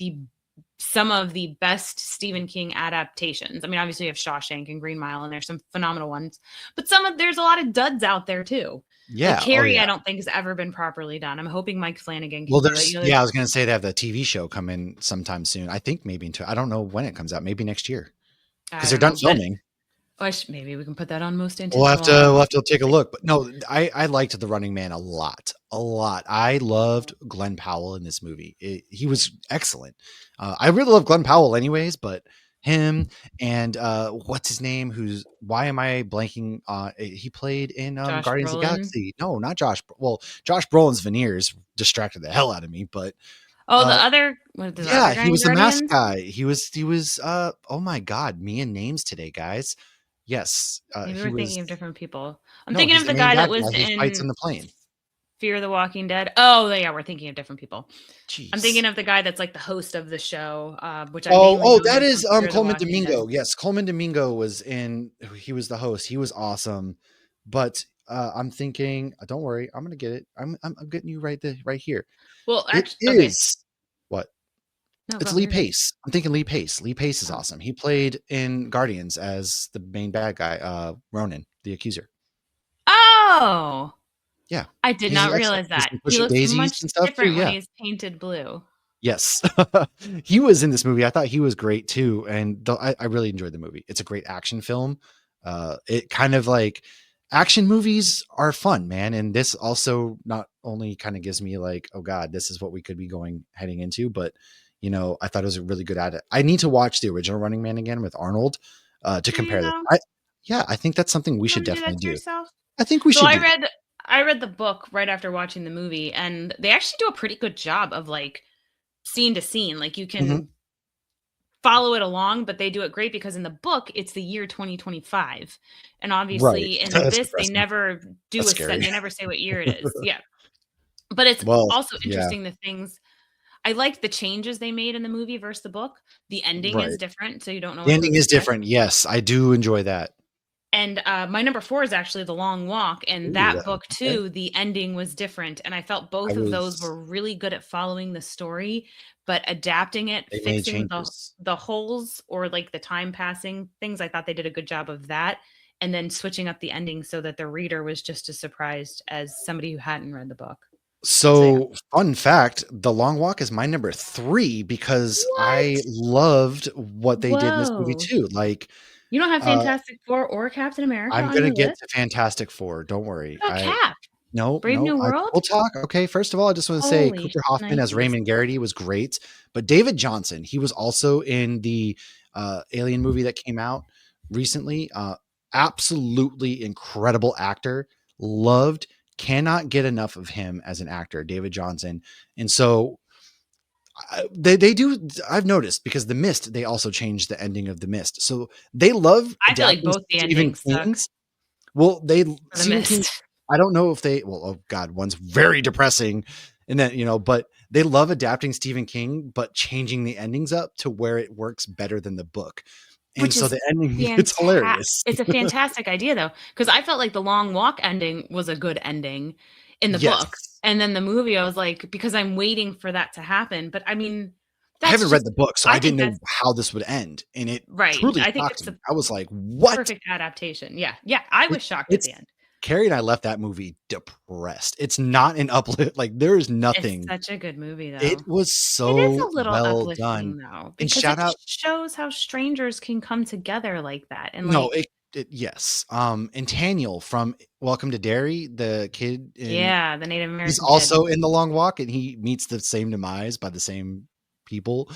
some of the best Stephen King adaptations. I mean, obviously you have Shawshank and Green Mile, and there's some phenomenal ones, but there's a lot of duds out there too. Like Yeah. Oh Carrie, yeah. I don't think has ever been properly done. I'm hoping Mike Flanagan Well, can do it. there's I was gonna say they have the TV show coming sometime soon. I think maybe into I don't know when it comes out. Maybe next year because I they're don't done know, but filming. maybe we can put that on most We'll have to anticipated. take a look. But no, I liked The Running Man a lot, a lot. I loved Glenn Powell in this movie. He was excellent. I really love Glenn Powell, anyways, but him and what's his name? Who's why am I blanking? He played in Josh Guardians of the Brolin. Galaxy. No, not Josh. Well, Josh Brolin's veneers distracted the hell out of me, but Oh, uh, the other yeah, guy he in was the mask Guardians? guy. He was oh my god, me and names today, guys. Yes, Maybe he we're was thinking of different people. I'm no, thinking he's of the the main guy that bad was guy who fights in in the plane. Fear the Walking Dead. Oh, yeah, we're thinking of different people. I'm Jeez. thinking of the guy that's like the host of the show, which I Oh, mainly oh, know that him is from Fear the Coleman Walking Dead. Domingo. Yes, Coleman Domingo was in he was the host. He was awesome. But I'm thinking, don't worry, I'm gonna get it. I'm getting you right here. Well, It actually, okay. is what? No, It's go. Lee You're good. Pace. I'm thinking Lee Pace. Lee Pace is Oh. awesome. He played in Guardians as the main bad guy, Ronan, the accuser. Oh, Yeah. I did He's not excellent. realize He's that. in He Pushing looks Daisies much and stuff too, different when yeah. he's painted blue. Yes. He was in this movie. I thought he was great too, and I really enjoyed the movie. It's a great action film. It kind of like action movies are fun, man, and this also not only kind of gives me like, oh god, this is what we could be heading into, but I thought it was really good at it. I need to watch the original Running Man again with Arnold to Do you compare this. though? Yeah, I think that's something we You should want to do that definitely to do. yourself? I think we So should do that. I read the book right after watching the movie, and they actually do a pretty good job of like scene to scene. Like you Mhm. can follow it along, but they do it great because in the book it's the year 2025, and Right. obviously in That's this they depressing. never do That's a set. scary. They never say what year it is. Yeah, but it's Well, also yeah, interesting the things. I like the changes they made in the movie versus the book. The ending is right. different, so you don't know The what to ending is expect. different. Yes, I do enjoy that. And my number 4 is actually The Long Walk, and Ooh, that book okay. too, the ending was different, and I felt I both of those was were really good at following the story, but adapting it, they made fixing changes. the holes or, like, the time passing things, I thought they did a good job of that, and then switching up the ending so that the reader was just as surprised as somebody who hadn't read the book. So, yeah. So, fun fact, The Long Walk is my number 3 because I What? loved what they did in this movie Whoa. too. Like, You don't have uh, Fantastic Four or Captain America I'm on gonna your get list? to Fantastic Four, don't worry. What about Cap? No, Brave no, New World? we'll talk. Okay, first of all, I just wanna say Holy Cooper Hoffman as shnikes. Raymond Garrity was great, but David Johnson, he was also in the, Alien movie that came out recently, absolutely incredible actor, loved, cannot get enough of him as an actor, David Johnson, and so, they do I've noticed because The Mist, they also changed the ending of The Mist, so they love I feel like adapting both the Stephen endings suck King's well, they for The Stephen King Mist. I don't know if they well, oh god, one's very depressing and then, but they love adapting Stephen King, but changing the endings up to where it works better than the book. And Which so is the ending, it's fantastic. hilarious. It's a fantastic idea though, because I felt like the Long Walk ending was a good ending in the book, Yes. and then the movie, I was like, because I'm waiting for that to happen, but I mean, I that's haven't read just the book, so I I think didn't know that's how this would end, and it right. truly I think shocked it's me. the I was like, "What?" perfect adaptation. Yeah, yeah, I was shocked at It's the end. Carrie and I left that movie depressed. It's not an uplift, like, there is It's nothing. such a good movie It though. was It is so a little well done, uplifting though, and because shout it out shows how strangers can come together like that, and no, like it yes, and Taniel from Welcome to Derry, the kid in yeah, the Native he's American kid. also in The Long Walk, and he meets the same demise by the same people,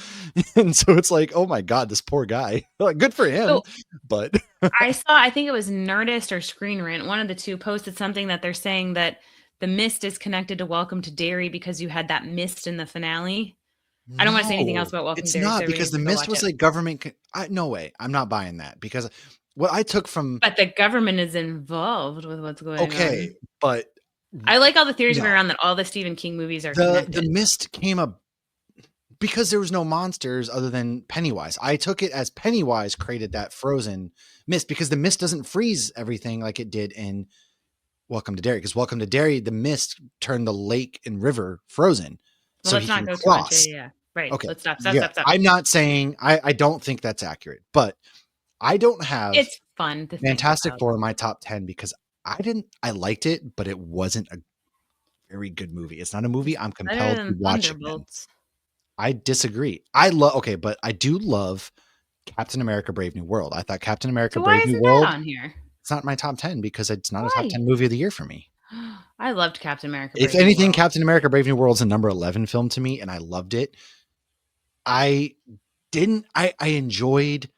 and so it's like, "Oh my god, this poor guy." Like, good for him, So but I think it was Nerdist or Screen Rant, one of the 2 posted something that they're saying that The Mist is connected to Welcome to Derry because you had that mist in the finale. I don't wanna say anything else no, about Welcome to it's Derry, so not everybody because needs The to go Mist watch was it. like government no way, I'm not buying that because what I took from But the government is involved with what's going okay, on. but I like all the theories going no, around that all the Stephen King movies are the connected. Mist came up because there was no monsters other than Pennywise. I took it as Pennywise created that frozen mist because the mist doesn't freeze everything like it did in Welcome to Derry. Because Welcome to Derry, the mist turned the lake and river frozen, Well, so let's he not can go too much. Yeah, cross. yeah, yeah. Right. Okay, Let's stop, stop, yeah, stop, stop. I'm not saying I don't think that's accurate, but I don't have It's fun to think Fantastic about. Four in my top 10 because I liked it, but it wasn't a very good movie. It's not a movie It's I'm better compelled to than watch again. Thunderbolts. I disagree. I love okay, but I do love Captain America: Brave New World. I thought Captain America: So why Brave New isn't that World, on here? it's not my top 10 because it's not a top Why? 10 movie of the year for me. I loved Captain America: If Brave New anything, World. Captain America: Brave New World's a number 11 film to me, and I loved it. I I enjoyed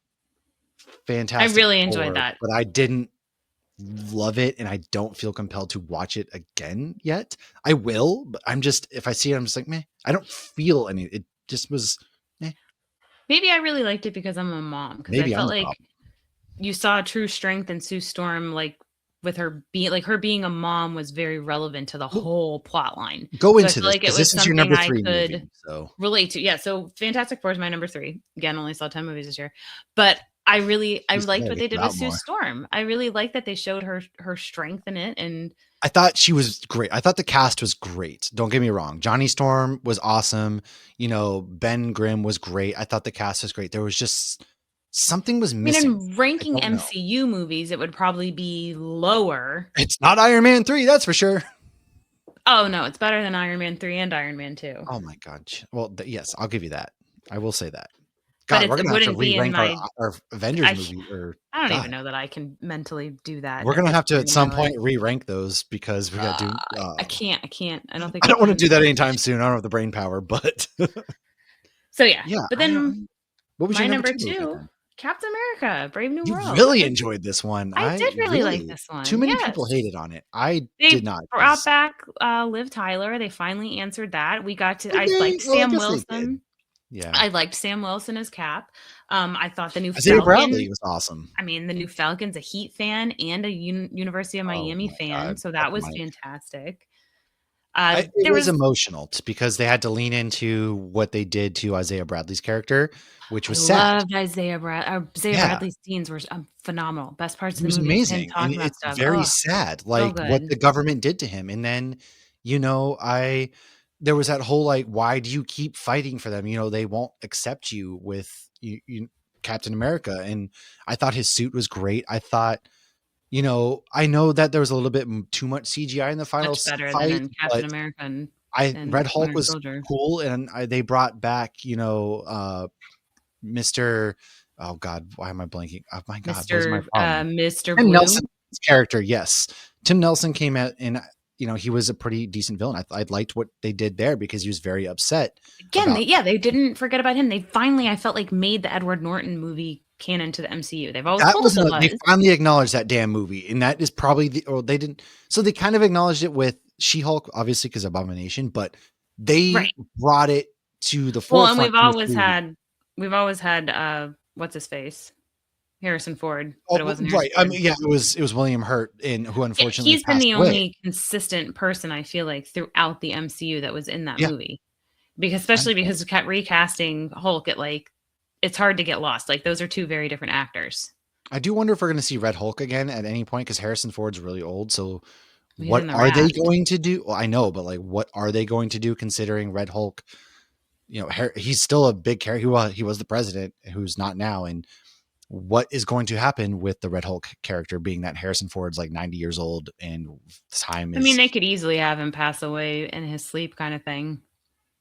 I Fantastic really enjoyed Four, that. but I didn't love it, and I don't feel compelled to watch it again yet. I will, but I'm just if I see it, I'm just like, meh. I don't feel any. It just was, eh. Maybe I really liked it because I'm a mom, because I Maybe I'm felt the like problem. you saw true strength in Sue Storm, like with her being a mom was very relevant to the Well, whole plot line. go So I into feel this like it because was this is your something number I 3 could movie. So relate to. Yeah, so Fantastic Four is my number 3. Again, only saw 10 movies this year. But I geez, I liked gotta what they get did you with out Sue more. Storm. I really liked that they showed her strength in it, and I thought she was great. I thought the cast was great. Don't get me wrong. Johnny Storm was awesome. Ben Grimm was great. I thought the cast was great. There was just something was I mean, missing. in I ranking don't know. MCU movies, it would probably be lower. It's not Iron Man 3, that's for sure. Oh, no, it's better than Iron Man 3 and Iron Man 2. Oh my god. Well, yes, I'll give you that. I will say that. But God, we're it gonna have to wouldn't be in re-rank our my our Avengers I movie, or I don't God, even know that I can mentally do that we're at gonna this have to point at in my some life. point re-rank those because we got to do. I can't. I don't think I I don't want to can. do that anytime soon. I don't have the brain power, but So yeah, yeah. but then What was your my number number 2 movie 2, then? Captain America: Brave New You World. really enjoyed this one. I I did really like really this too one. many people Yes. hated on it. I did They not. brought 'Cause back, Liv Tyler. They finally answered that. did I they? liked Well, I Sam guess they did. Wilson. Yeah. I liked Sam Wilson as Cap. I thought the new Isaiah Falcon Bradley was awesome. I mean, the new Falcon's a Heat fan and a University of Oh Miami my fan, god. so that Fuck was Mike. fantastic. It There was was emotional because they had to lean into what they did to Isaiah Bradley's character, which I was sad. loved Isaiah Yeah, Bradley's scenes were, phenomenal. Best parts it of the was movie is him amazing, and talking about it's stuff. very Oh, sad, so like, what good. the government did to him, and then, I there was that whole, like, "Why do you keep fighting for them?" They won't accept you with you Captain America, and I thought his suit was great. I thought, I know that there was a little bit too much CGI in the final Much better than fight, in Captain but America I and Red Hulk Winter was Soldier. cool, and they brought back, Mr. Oh God, why am I blanking? Oh my God, what is my problem? Mr. Tim Blue. Nelson's character, yes. Tim Nelson came out, and he was a pretty decent villain. I liked what they did there because he was very upset Again, about they didn't forget about him. They finally, I felt like, made the Edward Norton movie canon to the MCU. They've always that told was us it they was. finally acknowledged that damn movie, and that is probably or they didn't. So they kind of acknowledged it with She-Hulk, obviously because Abomination, but they Right. brought it to the Well, and forefront in this movie. we've always had what's his face? Harrison Ford, but Oh, it wasn't right. Harrison I Ford. mean, yeah, it was William Hurt, and who Yeah, unfortunately he's been passed the away. only consistent person I feel like throughout the MCU that was in that Yeah, movie. Because I especially because recasting Hulk, it's hard to get lost. Like those are two very different actors. do wonder if we're going to see Red Hulk again at any point because Harrison Ford's really old. So, He's what in the are they Raft. going to do? Well, I know, but like, what are they going to do considering Red Hulk? He's still a big character. He was the president, who's not now, and what is going to happen with the Red Hulk character being that Harrison Ford's like 90 years old and time I mean, is they could easily have him pass away in his sleep kind of thing.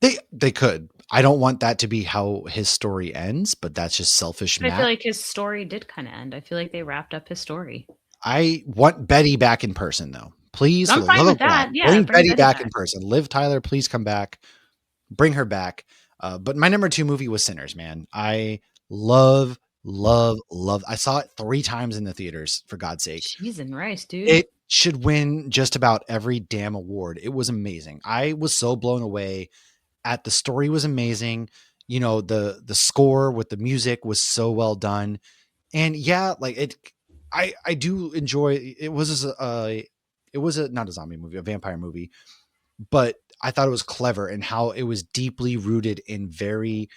they could. I don't want that to be how his story ends, but that's just selfish But I feel Matt. like his story did kind of end. I feel like they wrapped up his story. I want Betty back in person though. Please, for I'm the fine love with of God, that. Yeah, bring bring Betty Betty back in back. person. Liv Tyler, please come back. Bring her back. But my number 2 movie was Sinners, man. I love, love, love. I saw it 3 times in the theaters, for God's sake. Cheese and rice, dude. It should win just about every damn award. It was amazing. I was so blown away at the story was amazing. The score with the music was so well done. And yeah, like I do enjoy it was a not a zombie movie, a vampire movie, but I thought it was clever and how it was deeply rooted in very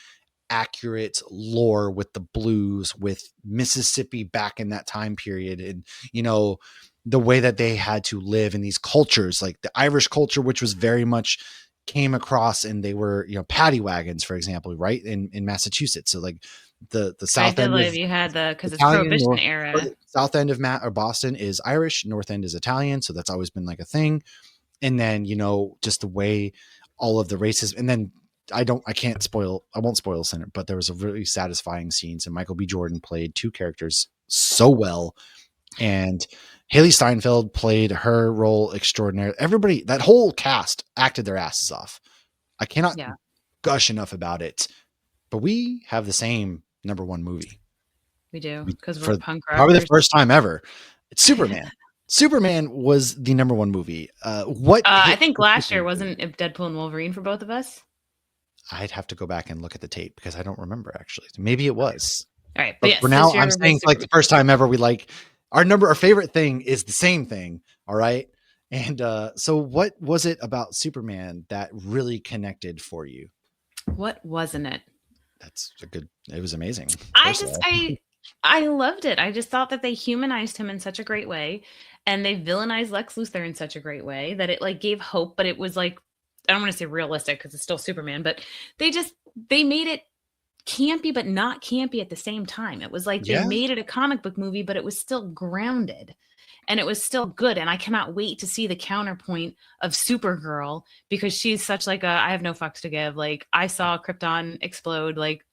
accurate lore with the blues, with Mississippi back in that time period, and you know the way that they had to live in these cultures, like the Irish culture, which was very much came across and they were, paddy wagons, for example, right in Massachusetts. So like the I south did end of live. You had the because it's Italian, Prohibition or era. south end of or Boston is Irish, north end is Italian. So that's always been like a thing. And then, just the way all of the races, and then I won't spoil Center, but there was a really satisfying scenes, and Michael B. Jordan played two characters so well. And Haley Steinfeld played her role extraordinary. Everybody, that whole cast acted their asses off. I cannot Yeah, gush enough about it, but we have the same number one movie we do because we're for punk probably the rockers. first time ever. It's Superman. Superman was the number one movie. What I hit think for last year Superman for you? wasn't it Deadpool and Wolverine for both of us. I'd have to go back and look at the tape because I don't remember actually. Maybe it Okay. was. All right, but But for yes, now, this I'm year saying was for like the Superman. first time ever, we like our favorite thing is the same thing. All right. And so what was it about Superman that really connected for you? What wasn't it? It was amazing. I First of just all. I loved it. I just thought that they humanized him in such a great way, and they villainized Lex Luthor in such a great way that it like gave hope, but it was like I don't want to say realistic because it's still Superman, but they just they made it campy but not campy at the same time. It was like they Yeah. made it a comic book movie, but it was still grounded and it was still good. And I cannot wait to see the counterpoint of Supergirl because she's such like a I have no fucks to give. Like I saw Krypton explode. Like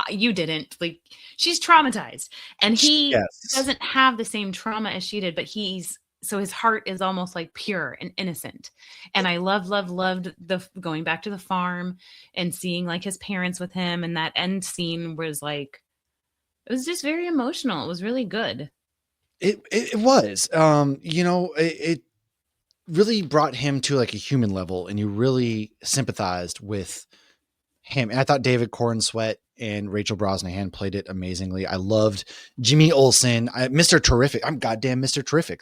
you didn't. Like she's traumatized, and he Yes. doesn't have the same trauma as she did. But he's so his heart is almost like pure and innocent. And I loved the going back to the farm and seeing like his parents with him. And that end scene was like it was just very emotional. It was really good. It was. It really brought him to like a human level, and you really sympathized with him. And I thought David Cornsweet and Rachel Brosnahan played it amazingly. I loved Jimmy Olsen, Mr. Terrific. I'm goddamn Mr. Terrific.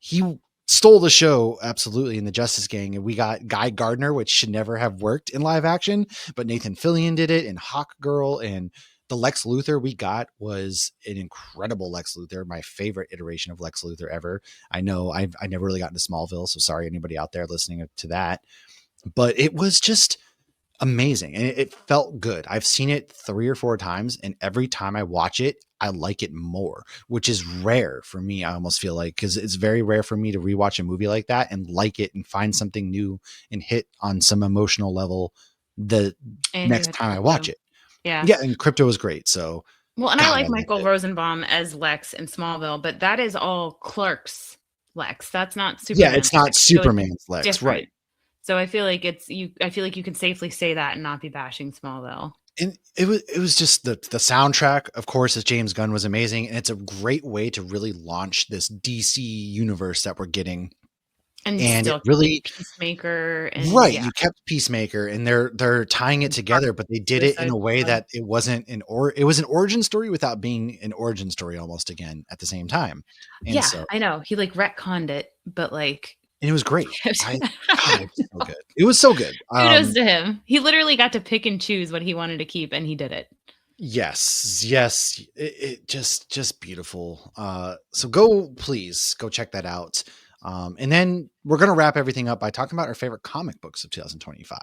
He stole the show absolutely in the Justice Gang. And we got Guy Gardner, which should never have worked in live action, but Nathan Fillion did it, and Hawk Girl, and the Lex Luthor we got was an incredible Lex Luthor, my favorite iteration of Lex Luthor ever. I know I never really got into Smallville, so sorry anybody out there listening to that, but it was just amazing and it felt good. I've seen it 3 or 4 times, and every time I watch it, I like it more, which is rare for me. I almost feel like because it's very rare for me to rewatch a movie like that and like it and find something new and hit on some emotional level the And you next had time I crypto. watch it. Yeah. Yeah, and Crypto was great. So Well, and I God, like I loved Michael it. Rosenbaum as Lex in Smallville, but that is all Clerks Lex. That's not Yeah, Superman's it's not Lex. So it's Superman's Lex, different. right? So I feel like it's you I feel like you can safely say that and not be bashing Smallville. And it was just the soundtrack, of course, as James Gunn was amazing, and it's a great way to really launch this DC universe that we're getting. And And it still keeping really Peacemaker and right, yeah, you kept Peacemaker, and they're tying it together, but they did it in Suicide a way Squad. that it was an origin story without being an origin story almost again at the same time. And Yeah, so I know. He like retconned it, but like and it was great. God, it was so good. It was so good. kudos to him. He literally got to pick and choose what he wanted to keep and he did it. Yes, it just beautiful. So please go check that out. And then we're gonna wrap everything up by talking about our favorite comic books of 2025.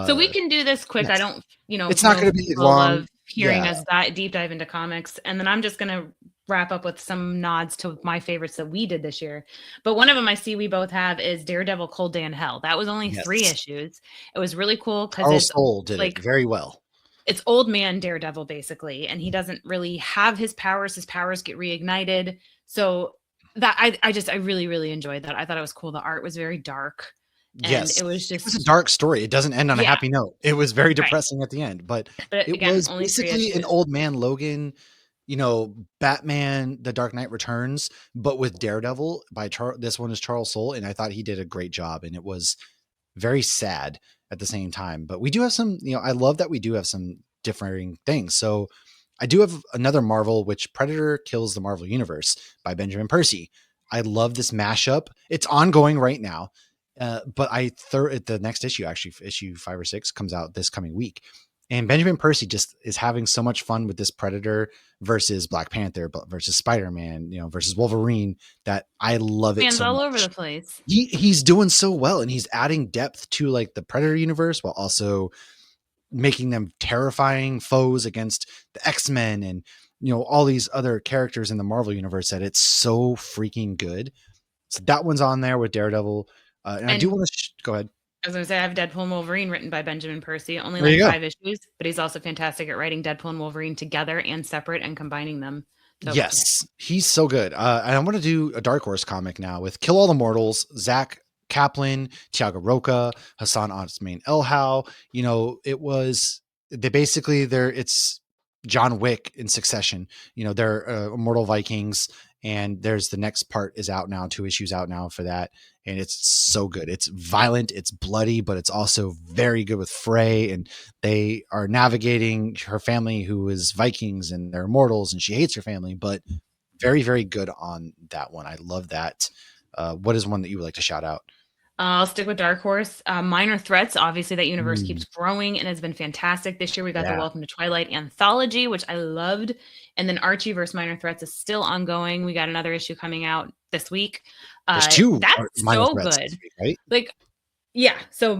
So we Uh, can do this quick. I yes, don't, it's not know if gonna be people long. love hearing Yeah, us deep dive into comics. And then I'm just going to wrap up with some nods to my favorites that we did this year. But one of them I see we both have is Daredevil Cold Day in Hell. That was only 3 issues. It was really cool because Carl it's Soule did it like, very well. it's old man Daredevil basically, and he doesn't really have his powers. His powers get reignited. So that I really, really enjoyed that. I thought it was cool. The art was very dark and Yes, it was it was a just, dark story. It doesn't end on a yeah, happy note. It was very right. depressing at the end, but But it again, was only three basically an issues. old man Logan, Batman, The Dark Knight Returns, but with Daredevil by this one is Charles Soule, and I thought he did a great job, and it was very sad at the same time. But we do have some, I love that we do have some differing things. So I do have another Marvel, which Predator Kills the Marvel Universe by Benjamin Percy. I love this mashup. It's ongoing right now. But the next issue, actually issue 5 or 6 comes out this coming week. And Benjamin Percy just is having so much fun with this Predator versus Black Panther, versus Spider-Man, versus Wolverine, that I love it Man's so all over the much. place. He's doing so well, and he's adding depth to like the Predator universe while also making them terrifying foes against the X-Men and all these other characters in the Marvel universe, that it's so freaking good. So that one's on there with Daredevil. And I do And want to go ahead. I was going to say, I have Deadpool and Wolverine written by Benjamin Percy, only There like you go. 5 issues, but he's also fantastic at writing Deadpool and Wolverine together and separate and combining them. So yeah. Yes, he's so good. And I want to do a Dark Horse comic now with Kill All the Mortals, Zach Kaplan, Tiago Roca, Hassan Osman Elhau. It was it's John Wick in succession. They're Immortal Vikings, and there's the next part is out now, 2 issues out now for that, and it's so good. It's violent, it's bloody, but it's also very good with Frey, and they are navigating her family who is Vikings and they're immortals, and she hates her family, but very, very good on that one. I love that. What is one that you would like to shout out? I'll stick with Dark Horse. Minor Threats, obviously, that universe Mm, keeps growing and has been fantastic. This year, we got the yeah, Welcome to Twilight anthology, which I loved. And then Archie versus Minor Threats is still ongoing. We got another issue coming out this week. there's two That's minor so threats good. this week, right? Like, yeah. So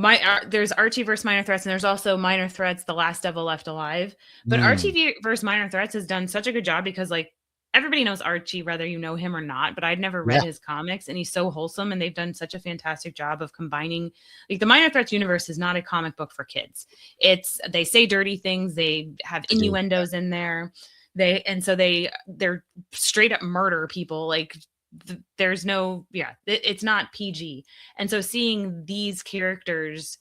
there's Archie versus Minor Threats, and there's also Minor Threats: The Last Devil Left Alive. But Mm, Archie versus Minor Threats has done such a good job because like everybody knows Archie, whether you know him or not. But I'd never read yeah, his comics, and he's so wholesome, and they've done such a fantastic job of combining. Like the Minor Threats universe is not a comic book for kids. They say dirty things, they have they do. innuendos in there. They're straight up murder people like there's no it's not PG. And so seeing these characters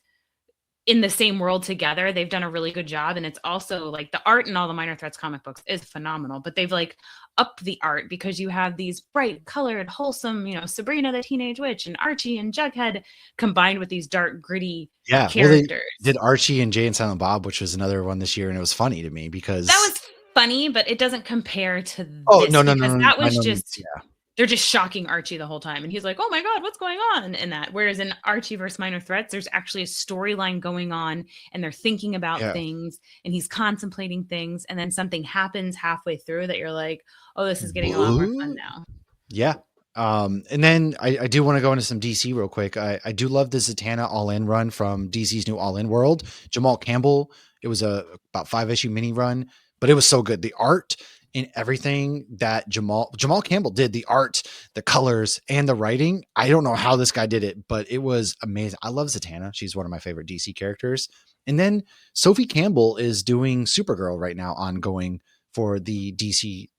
in the same world together, they've done a really good job. And it's also like the art in all the Minor Threats comic books is phenomenal, but they've like upped the art because you have these bright colored wholesome, Sabrina the Teenage Witch and Archie and Jughead combined with these dark gritty Yeah, well, they characters. did Archie and Jay and Silent Bob, which was another one this year, and it was funny to me That because was funny, but it doesn't compare to oh, no, this no, no, because no, that by was no means, just yeah, they're just shocking Archie the whole time. And he's like, oh my God, what's going on in that? Whereas in Archie versus Minor Threats, there's actually a storyline going on and they're thinking about yeah. things and he's contemplating things. And then something happens halfway through that you're like, oh, this is getting a lot more fun What? now. Yeah. And then I do want to go into some DC real quick. I do love the Zatanna All In run from DC's new All In World. Jamal Campbell. It was a about 5 issue mini run, but it was so good. The art and everything that Jamal Campbell did, the art, the colors, and the writing. I don't know how this guy did it, but it was amazing. I love Zatanna. She's one of my favorite DC characters. And then Sophie Campbell is doing Supergirl right now, ongoing for the DC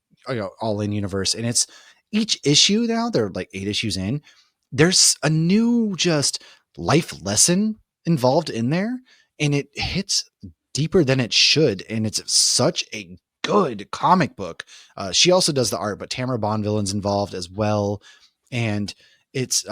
All In universe, and it's each issue now, they're like 8 issues in, there's a new just life lesson involved in there, and it hits deeper than it should, and it's such a good comic book. She also does the art, but Tamara Bonvillain's involved as well, and it's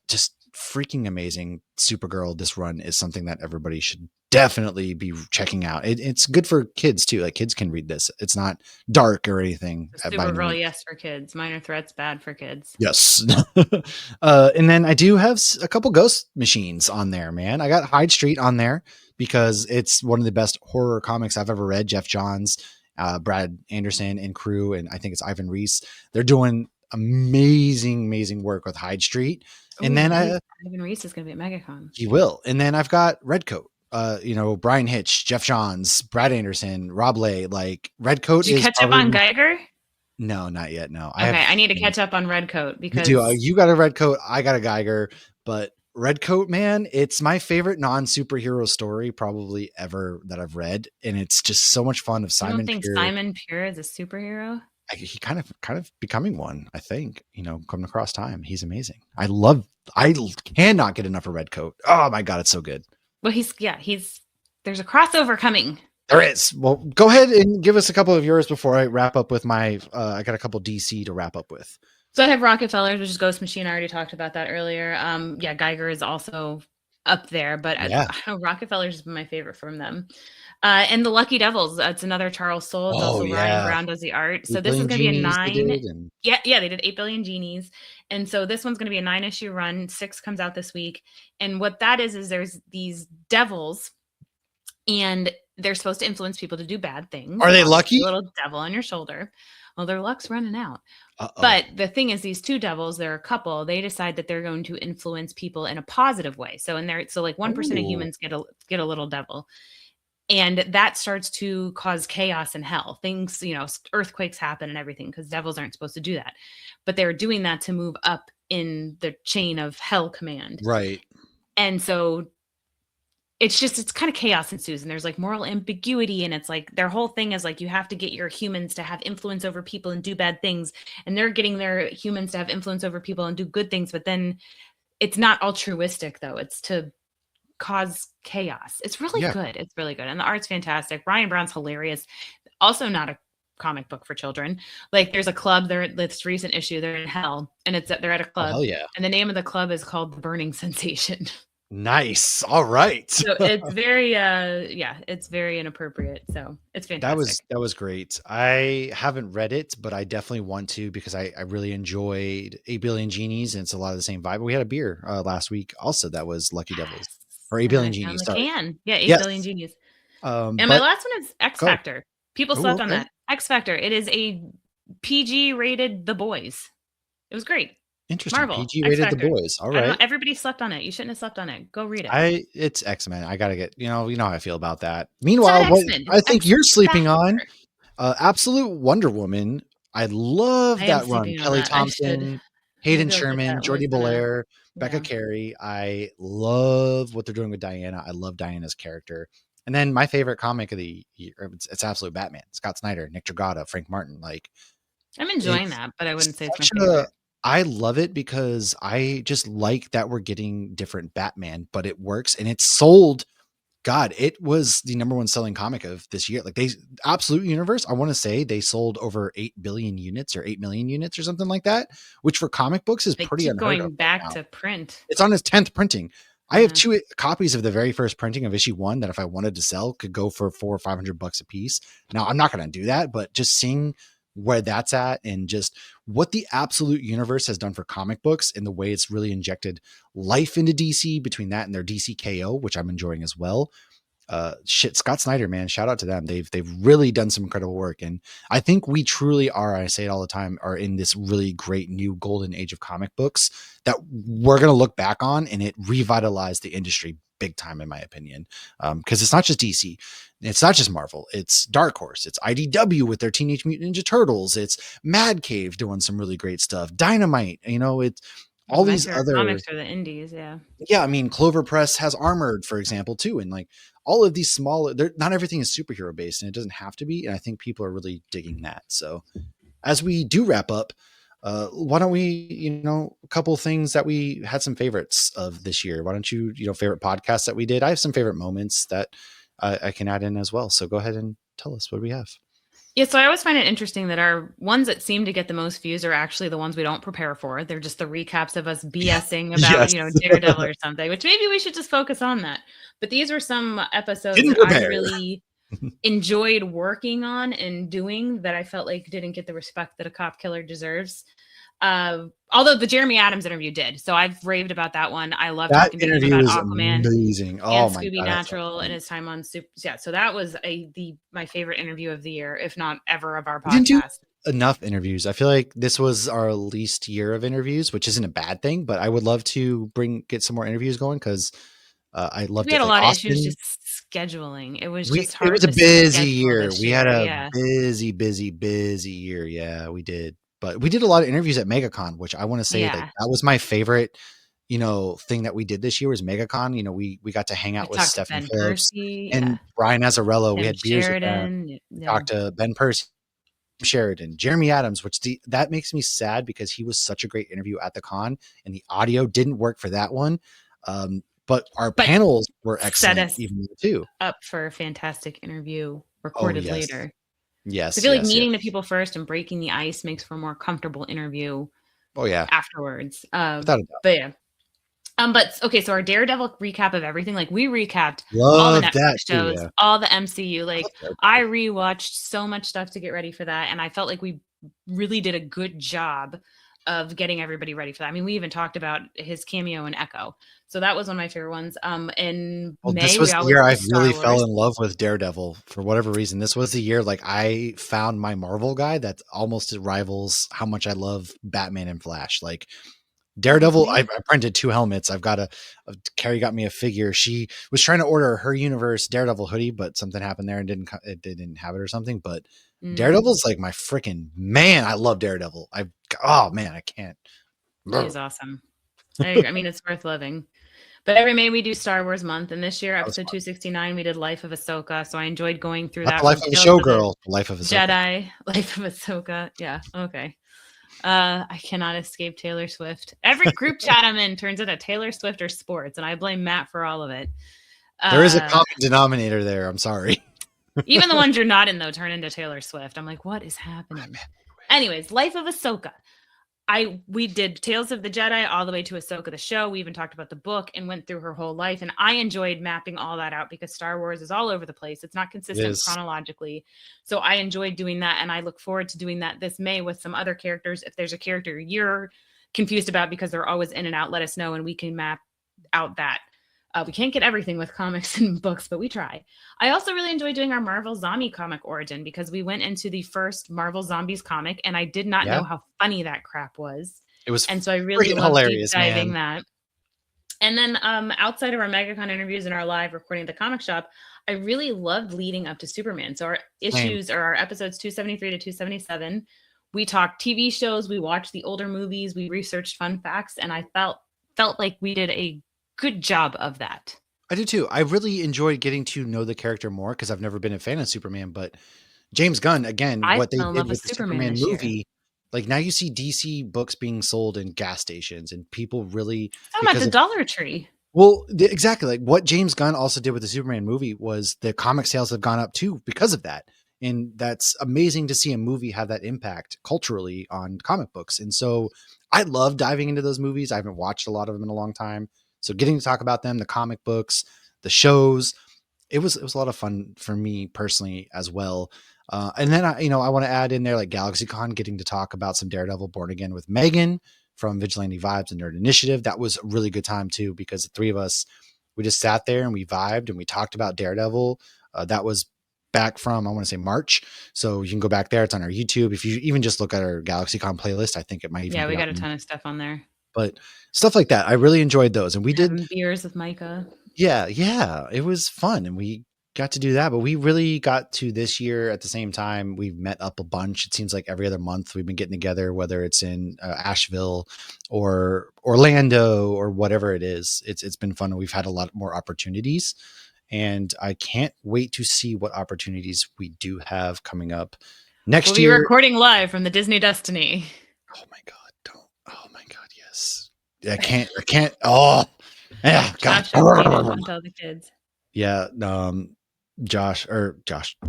just freaking amazing. Supergirl, this run is something that everybody should definitely be checking out. It's good for kids too. Like kids can read this. It's not dark or anything by no Supergirl, means. yes, for kids. Minor Threats, bad for kids. Yes. And then I do have a couple ghost machines on there, man. I got Hyde Street on there because it's one of the best horror comics I've ever read. Jeff Johns, Brad Anderson and crew, and I think it's Ivan Reese. They're doing amazing, amazing work with Hyde Street. Oh, And then nice. Ivan Reese is going to be at MegaCon. he will. And then I've got Redcoat. Brian Hitch, Jeff Johns, Brad Anderson, Rob Lay. Like Redcoat Did you is catch up probably on Geiger? no, not yet. No, I Okay, have. I need to catch up on Redcoat You do. because You got a Redcoat. I got a Geiger. But Redcoat, man, it's my favorite non-superhero story probably ever that I've read, and it's just so much fun. Of you don't Simon think Pure, Simon Pure is a superhero? he kind of becoming one. I think coming across time, he's amazing. I cannot get enough of Redcoat. Oh my god, it's so good. Well, there's a crossover coming. There is. Well, go ahead and give us a couple of yours before I wrap up with my. I got a couple DC to wrap up with. So I have Rockefellers, which is Ghost Machine. I already talked about that earlier. Yeah, Geiger is also up there, but Yeah. I know Rockefellers has been my favorite from them. And the Lucky Devils, it's another Charles Soule. It's Oh also Ryan yeah. Brown does the art. So 8 this is billion going to be a genies they 9. did, and Yeah, they did 8 billion genies. And so this one's going to be a 9-issue run. 6 comes out this week. And what that is there's these devils and they're supposed to influence people to do bad things. Are they Obviously, lucky? a little devil on your shoulder. Well, their luck's running out. Uh-oh. But the thing is, these two devils, they're a couple. They decide that they're going to influence people in a positive way. So like 1% of Ooh. humans get a little devil, and that starts to cause chaos in hell. Things, earthquakes happen and everything because devils aren't supposed to do that. But they're doing that to move up in the chain of hell command. Right. And so it's kind of chaos ensues, and there's like moral ambiguity, and it's like their whole thing is like you have to get your humans to have influence over people and do bad things, and they're getting their humans to have influence over people and do good things, but then it's not altruistic though. It's to cause chaos. It's really Yeah. good. It's really good. And the art's fantastic. Ryan Brown's hilarious. Also not a comic book for children. Like there's a club there, this recent issue, they're in hell, and they're at a Oh, club, hell yeah. and the name of the club is called The Burning Sensation. Nice. All right. So it's very it's very inappropriate. So it's fantastic. That was great. I haven't read it, but I definitely want to because I really enjoyed 8 Billion Genies, and it's a lot of the same vibe. We had a beer last week also that was Lucky Devils or 8 Billion On Genies. the Sorry. can. Yeah, 8 Yes. billion genius. And my But last one is X go. Factor. People Ooh, slept on okay. that. X Factor. It is a PG rated The Boys. It was great. Interesting. Marvel. PG X rated The Factor. Boys. All I don't know. right. Everybody slept on it. You shouldn't have slept on it. Go read it. It's X-Men. I gotta get, you know how I feel about that. It's Meanwhile, not what X-Men. I It's think X you're sleeping on, Factor. Absolute Wonder Woman. I love I am that run. sleeping on Kelly that. I should. Thompson, Hayden Maybe I'll get Sherman, that when Jordi it's in a. Belair, Becca Yeah. Carey. I love what they're doing with Diana. I love Diana's character. And then my favorite comic of the year, it's Absolute Batman. Scott Snyder, Nick Dragotta, Frank Martin. Like I'm enjoying it's that, but I wouldn't say it's my such favorite. I love it because I just like that we're getting different Batman, but it works and it's sold. God, it was the number one selling comic of this year. Like Absolute Universe, I want to say they sold over 8 billion units or 8 million units or something like that, which for comic books is They pretty keep unheard of going right back now. to print. It's on its 10th printing. I have Yeah. 2 copies of the very first printing of issue 1 that if I wanted to sell could go for $400 or $500 a piece. Now I'm not going to do that, but just seeing where that's at and just what the Absolute Universe has done for comic books and the way it's really injected life into DC between that and their DC KO, which I'm enjoying as well. Scott Snyder, man, shout out to them. They've really done some incredible work. And I think we truly are, I say it all the time, are in this really great new golden age of comic books that we're going to look back on, and it revitalized the industry big time, in my opinion. Because it's not just DC. It's not just Marvel. It's Dark Horse. It's IDW with their Teenage Mutant Ninja Turtles. It's Mad Cave doing some really great stuff. Dynamite, it's all My these favorite other comics are the indies. Yeah. I mean, Clover Press has Armored, for example, too. And like all of these small, not everything is superhero based and it doesn't have to be. And I think people are really digging that. So as we do wrap up, why don't we, a couple of things that we had some favorites of this year. Why don't you, favorite podcasts that we did? I have some favorite moments that I can add in as well. So go ahead and tell us, what do we have? Yeah, so I always find it interesting that our ones that seem to get the most views are actually the ones we don't prepare for. They're just the recaps of us BSing about, Yes. Daredevil or something, which maybe we should just focus on that. But these were some episodes Didn't that I prepare. really enjoyed working on and doing that I felt like didn't get the respect that a cop killer deserves. Although the Jeremy Adams interview did. So I've raved about that one. I love That talking to him interview about is Aquaman amazing. Oh and my Scooby God. Natural and his time on Super. Yeah, so that was my favorite interview of the year, if not ever, of our We didn't do podcast. enough interviews. I feel like this was our least year of interviews, which isn't a bad thing, but I would love to get some more interviews going because I loved We it. had a Like lot of Austin, issues just scheduling. It was just it hard was a to busy schedule year. this We had year. a Yeah. busy year. Yeah, we did. But we did a lot of interviews at MegaCon, which I want to say Yeah. that was my favorite, thing that we did this year was MegaCon. We got to hang We out with talked to Stephanie Ben Phillips Percy. and Yeah. Brian Azzarello. We Tim had beers with them. Sheridan. Yeah. Talked to Ben Percy, Sheridan, Jeremy Adams, which that makes me sad because he was such a great interview at the con and the audio didn't work for that one. But our panels were excellent set us even too. up for a fantastic interview recorded later. Yes. So I feel like meeting the people first and breaking the ice makes for a more comfortable interview. Oh yeah. Afterwards. Without a doubt. But yeah. But okay, so our Daredevil recap of everything, like we recapped Love all the Netflix that shows, too, yeah. all the MCU. Like I rewatched so much stuff to get ready for that, and I felt like we really did a good job of getting everybody ready for that. I mean, we even talked about his cameo in Echo. So that was one of my favorite ones. In Well, this May, was we the always year do I Star really fell Wars. in love with Daredevil for whatever reason. This was the year like I found my Marvel guy that almost rivals how much I love Batman and Flash. Like That was Daredevil, I me. printed 2 helmets. I've got Carrie got me a figure. She was trying to order her universe Daredevil hoodie, but something happened there and it didn't have it or something. But Mm, Daredevil's like my freaking man. I love Daredevil. Oh man, I can't. he is awesome. I mean, it's worth living. But every May we do Star Wars month, and this year, That was episode fun. 269, we did Life of Ahsoka. So I enjoyed going through Not the that life from of a Tales of the showgirl, the life of Ahsoka. Jedi, Life of Ahsoka. Yeah, okay. I cannot escape Taylor Swift. Every group chat I'm in turns into Taylor Swift or sports, and I blame Matt for all of it. There is a Uh, common denominator there. I'm sorry. Even the ones you're not in though turn into Taylor Swift. I'm like, what is happening? Anyways, Life of Ahsoka. We did Tales of the Jedi all the way to Ahsoka the show. We even talked about the book and went through her whole life. And I enjoyed mapping all that out because Star Wars is all over the place. It's not It consistent is. chronologically. So I enjoyed doing that. And I look forward to doing that this May with some other characters. If there's a character you're confused about because they're always in and out, let us know and we can map out that. We can't get everything with comics and books, but we try. I also really enjoy doing our Marvel Zombie comic origin because we went into the first Marvel Zombies comic and I did not Yeah. know how funny that crap was. It was And so I really freaking love deep hilarious, diving man. that. And then outside of our MegaCon interviews and our live recording at the comic shop, I really loved leading up to Superman. So our Same. issues or our episodes 273 to 277, we talked TV shows, we watched the older movies, we researched fun facts, and I felt like we did a good job of that. I do too. I really enjoyed getting to know the character more because I've never been a fan of Superman, but James Gunn, again, I what they fell in did love with with the Superman Superman this year. movie, like now you see DC books being sold in gas stations and people really Talking about because the of Dollar Tree. well, exactly like what James Gunn also did with the Superman movie was the comic sales have gone up too because of that. And that's amazing to see a movie have that impact culturally on comic books. And so I love diving into those movies. I haven't watched a lot of them in a long time. So getting to talk about them, the comic books, the shows, it was a lot of fun for me personally as well. And then I want to add in there like GalaxyCon, getting to talk about some Daredevil Born Again with Megan from Vigilante Vibes and Nerd Initiative. That was a really good time too because the 3 of us we just sat there and we vibed and we talked about Daredevil. That was back from I want to say March, so you can go back there. It's on our YouTube. If you even just look at our GalaxyCon playlist, I think it might even Yeah, be we on. got a ton of stuff on there. But stuff like that, I really enjoyed those, and we did Having beers with Micah. yeah, it was fun and we got to do that, but we really got to this year at the same time. We've met up a bunch. It seems like every other month we've been getting together, whether it's in Asheville or Orlando or whatever it is. It's been fun and we've had a lot more opportunities and I can't wait to see what opportunities we do have coming up We'll next be year. recording live from the Disney Destiny. Oh my God. Oh my God. Yes. I can't. Oh yeah. God. Josh updated. Don't tell the kids. Yeah, Josh,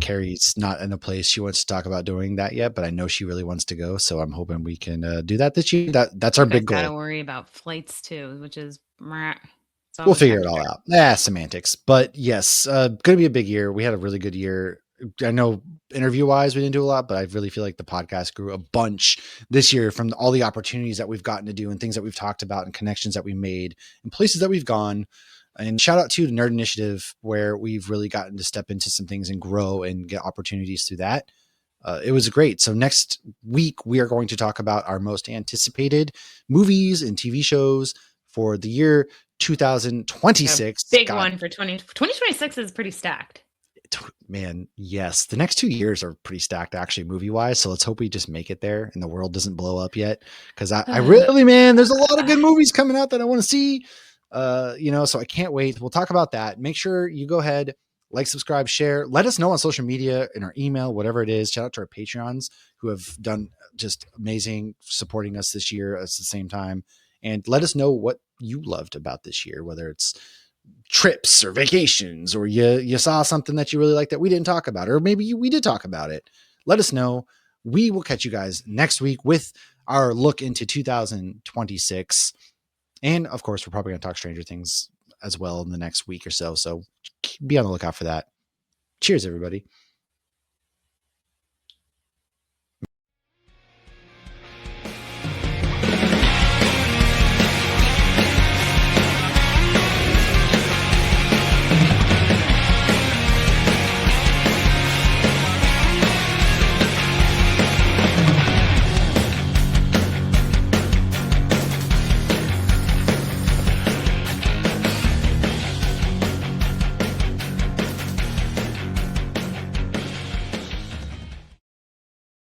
Carrie's not in a place she wants to talk about doing that yet, but I know she really wants to go, so I'm hoping we can do that this year. That's our You guys big got to goal. worry about flights too, which is it's We'll always figure it hectic. all out. Yeah, semantics. But yes, going to be a big year. We had a really good year. I know interview wise, we didn't do a lot, but I really feel like the podcast grew a bunch this year from all the opportunities that we've gotten to do and things that we've talked about and connections that we made and places that we've gone. And shout out to the Nerd Initiative, where we've really gotten to step into some things and grow and get opportunities through that. It was great. So next week, we are going to talk about our most anticipated movies and TV shows for the year A 2026. big God, one for 2026 is pretty stacked. man, yes. The next 2 years are pretty stacked, actually, movie wise. So let's hope we just make it there and the world doesn't blow up yet. Because I really, man, there's a lot of good movies coming out that I want to see. So I can't wait. We'll talk about that. Make sure you go ahead, like, subscribe, share. Let us know on social media, in our email, whatever it is. Shout out to our Patreons who have done just amazing supporting us this year at the same time. And let us know what you loved about this year, whether it's trips or vacations, or you saw something that you really liked that we didn't talk about, or maybe we did talk about it. Let us know. We will catch you guys next week with our look into 2026. And of course, we're probably going to talk Stranger Things as well in the next week or so. So be on the lookout for that. Cheers, everybody.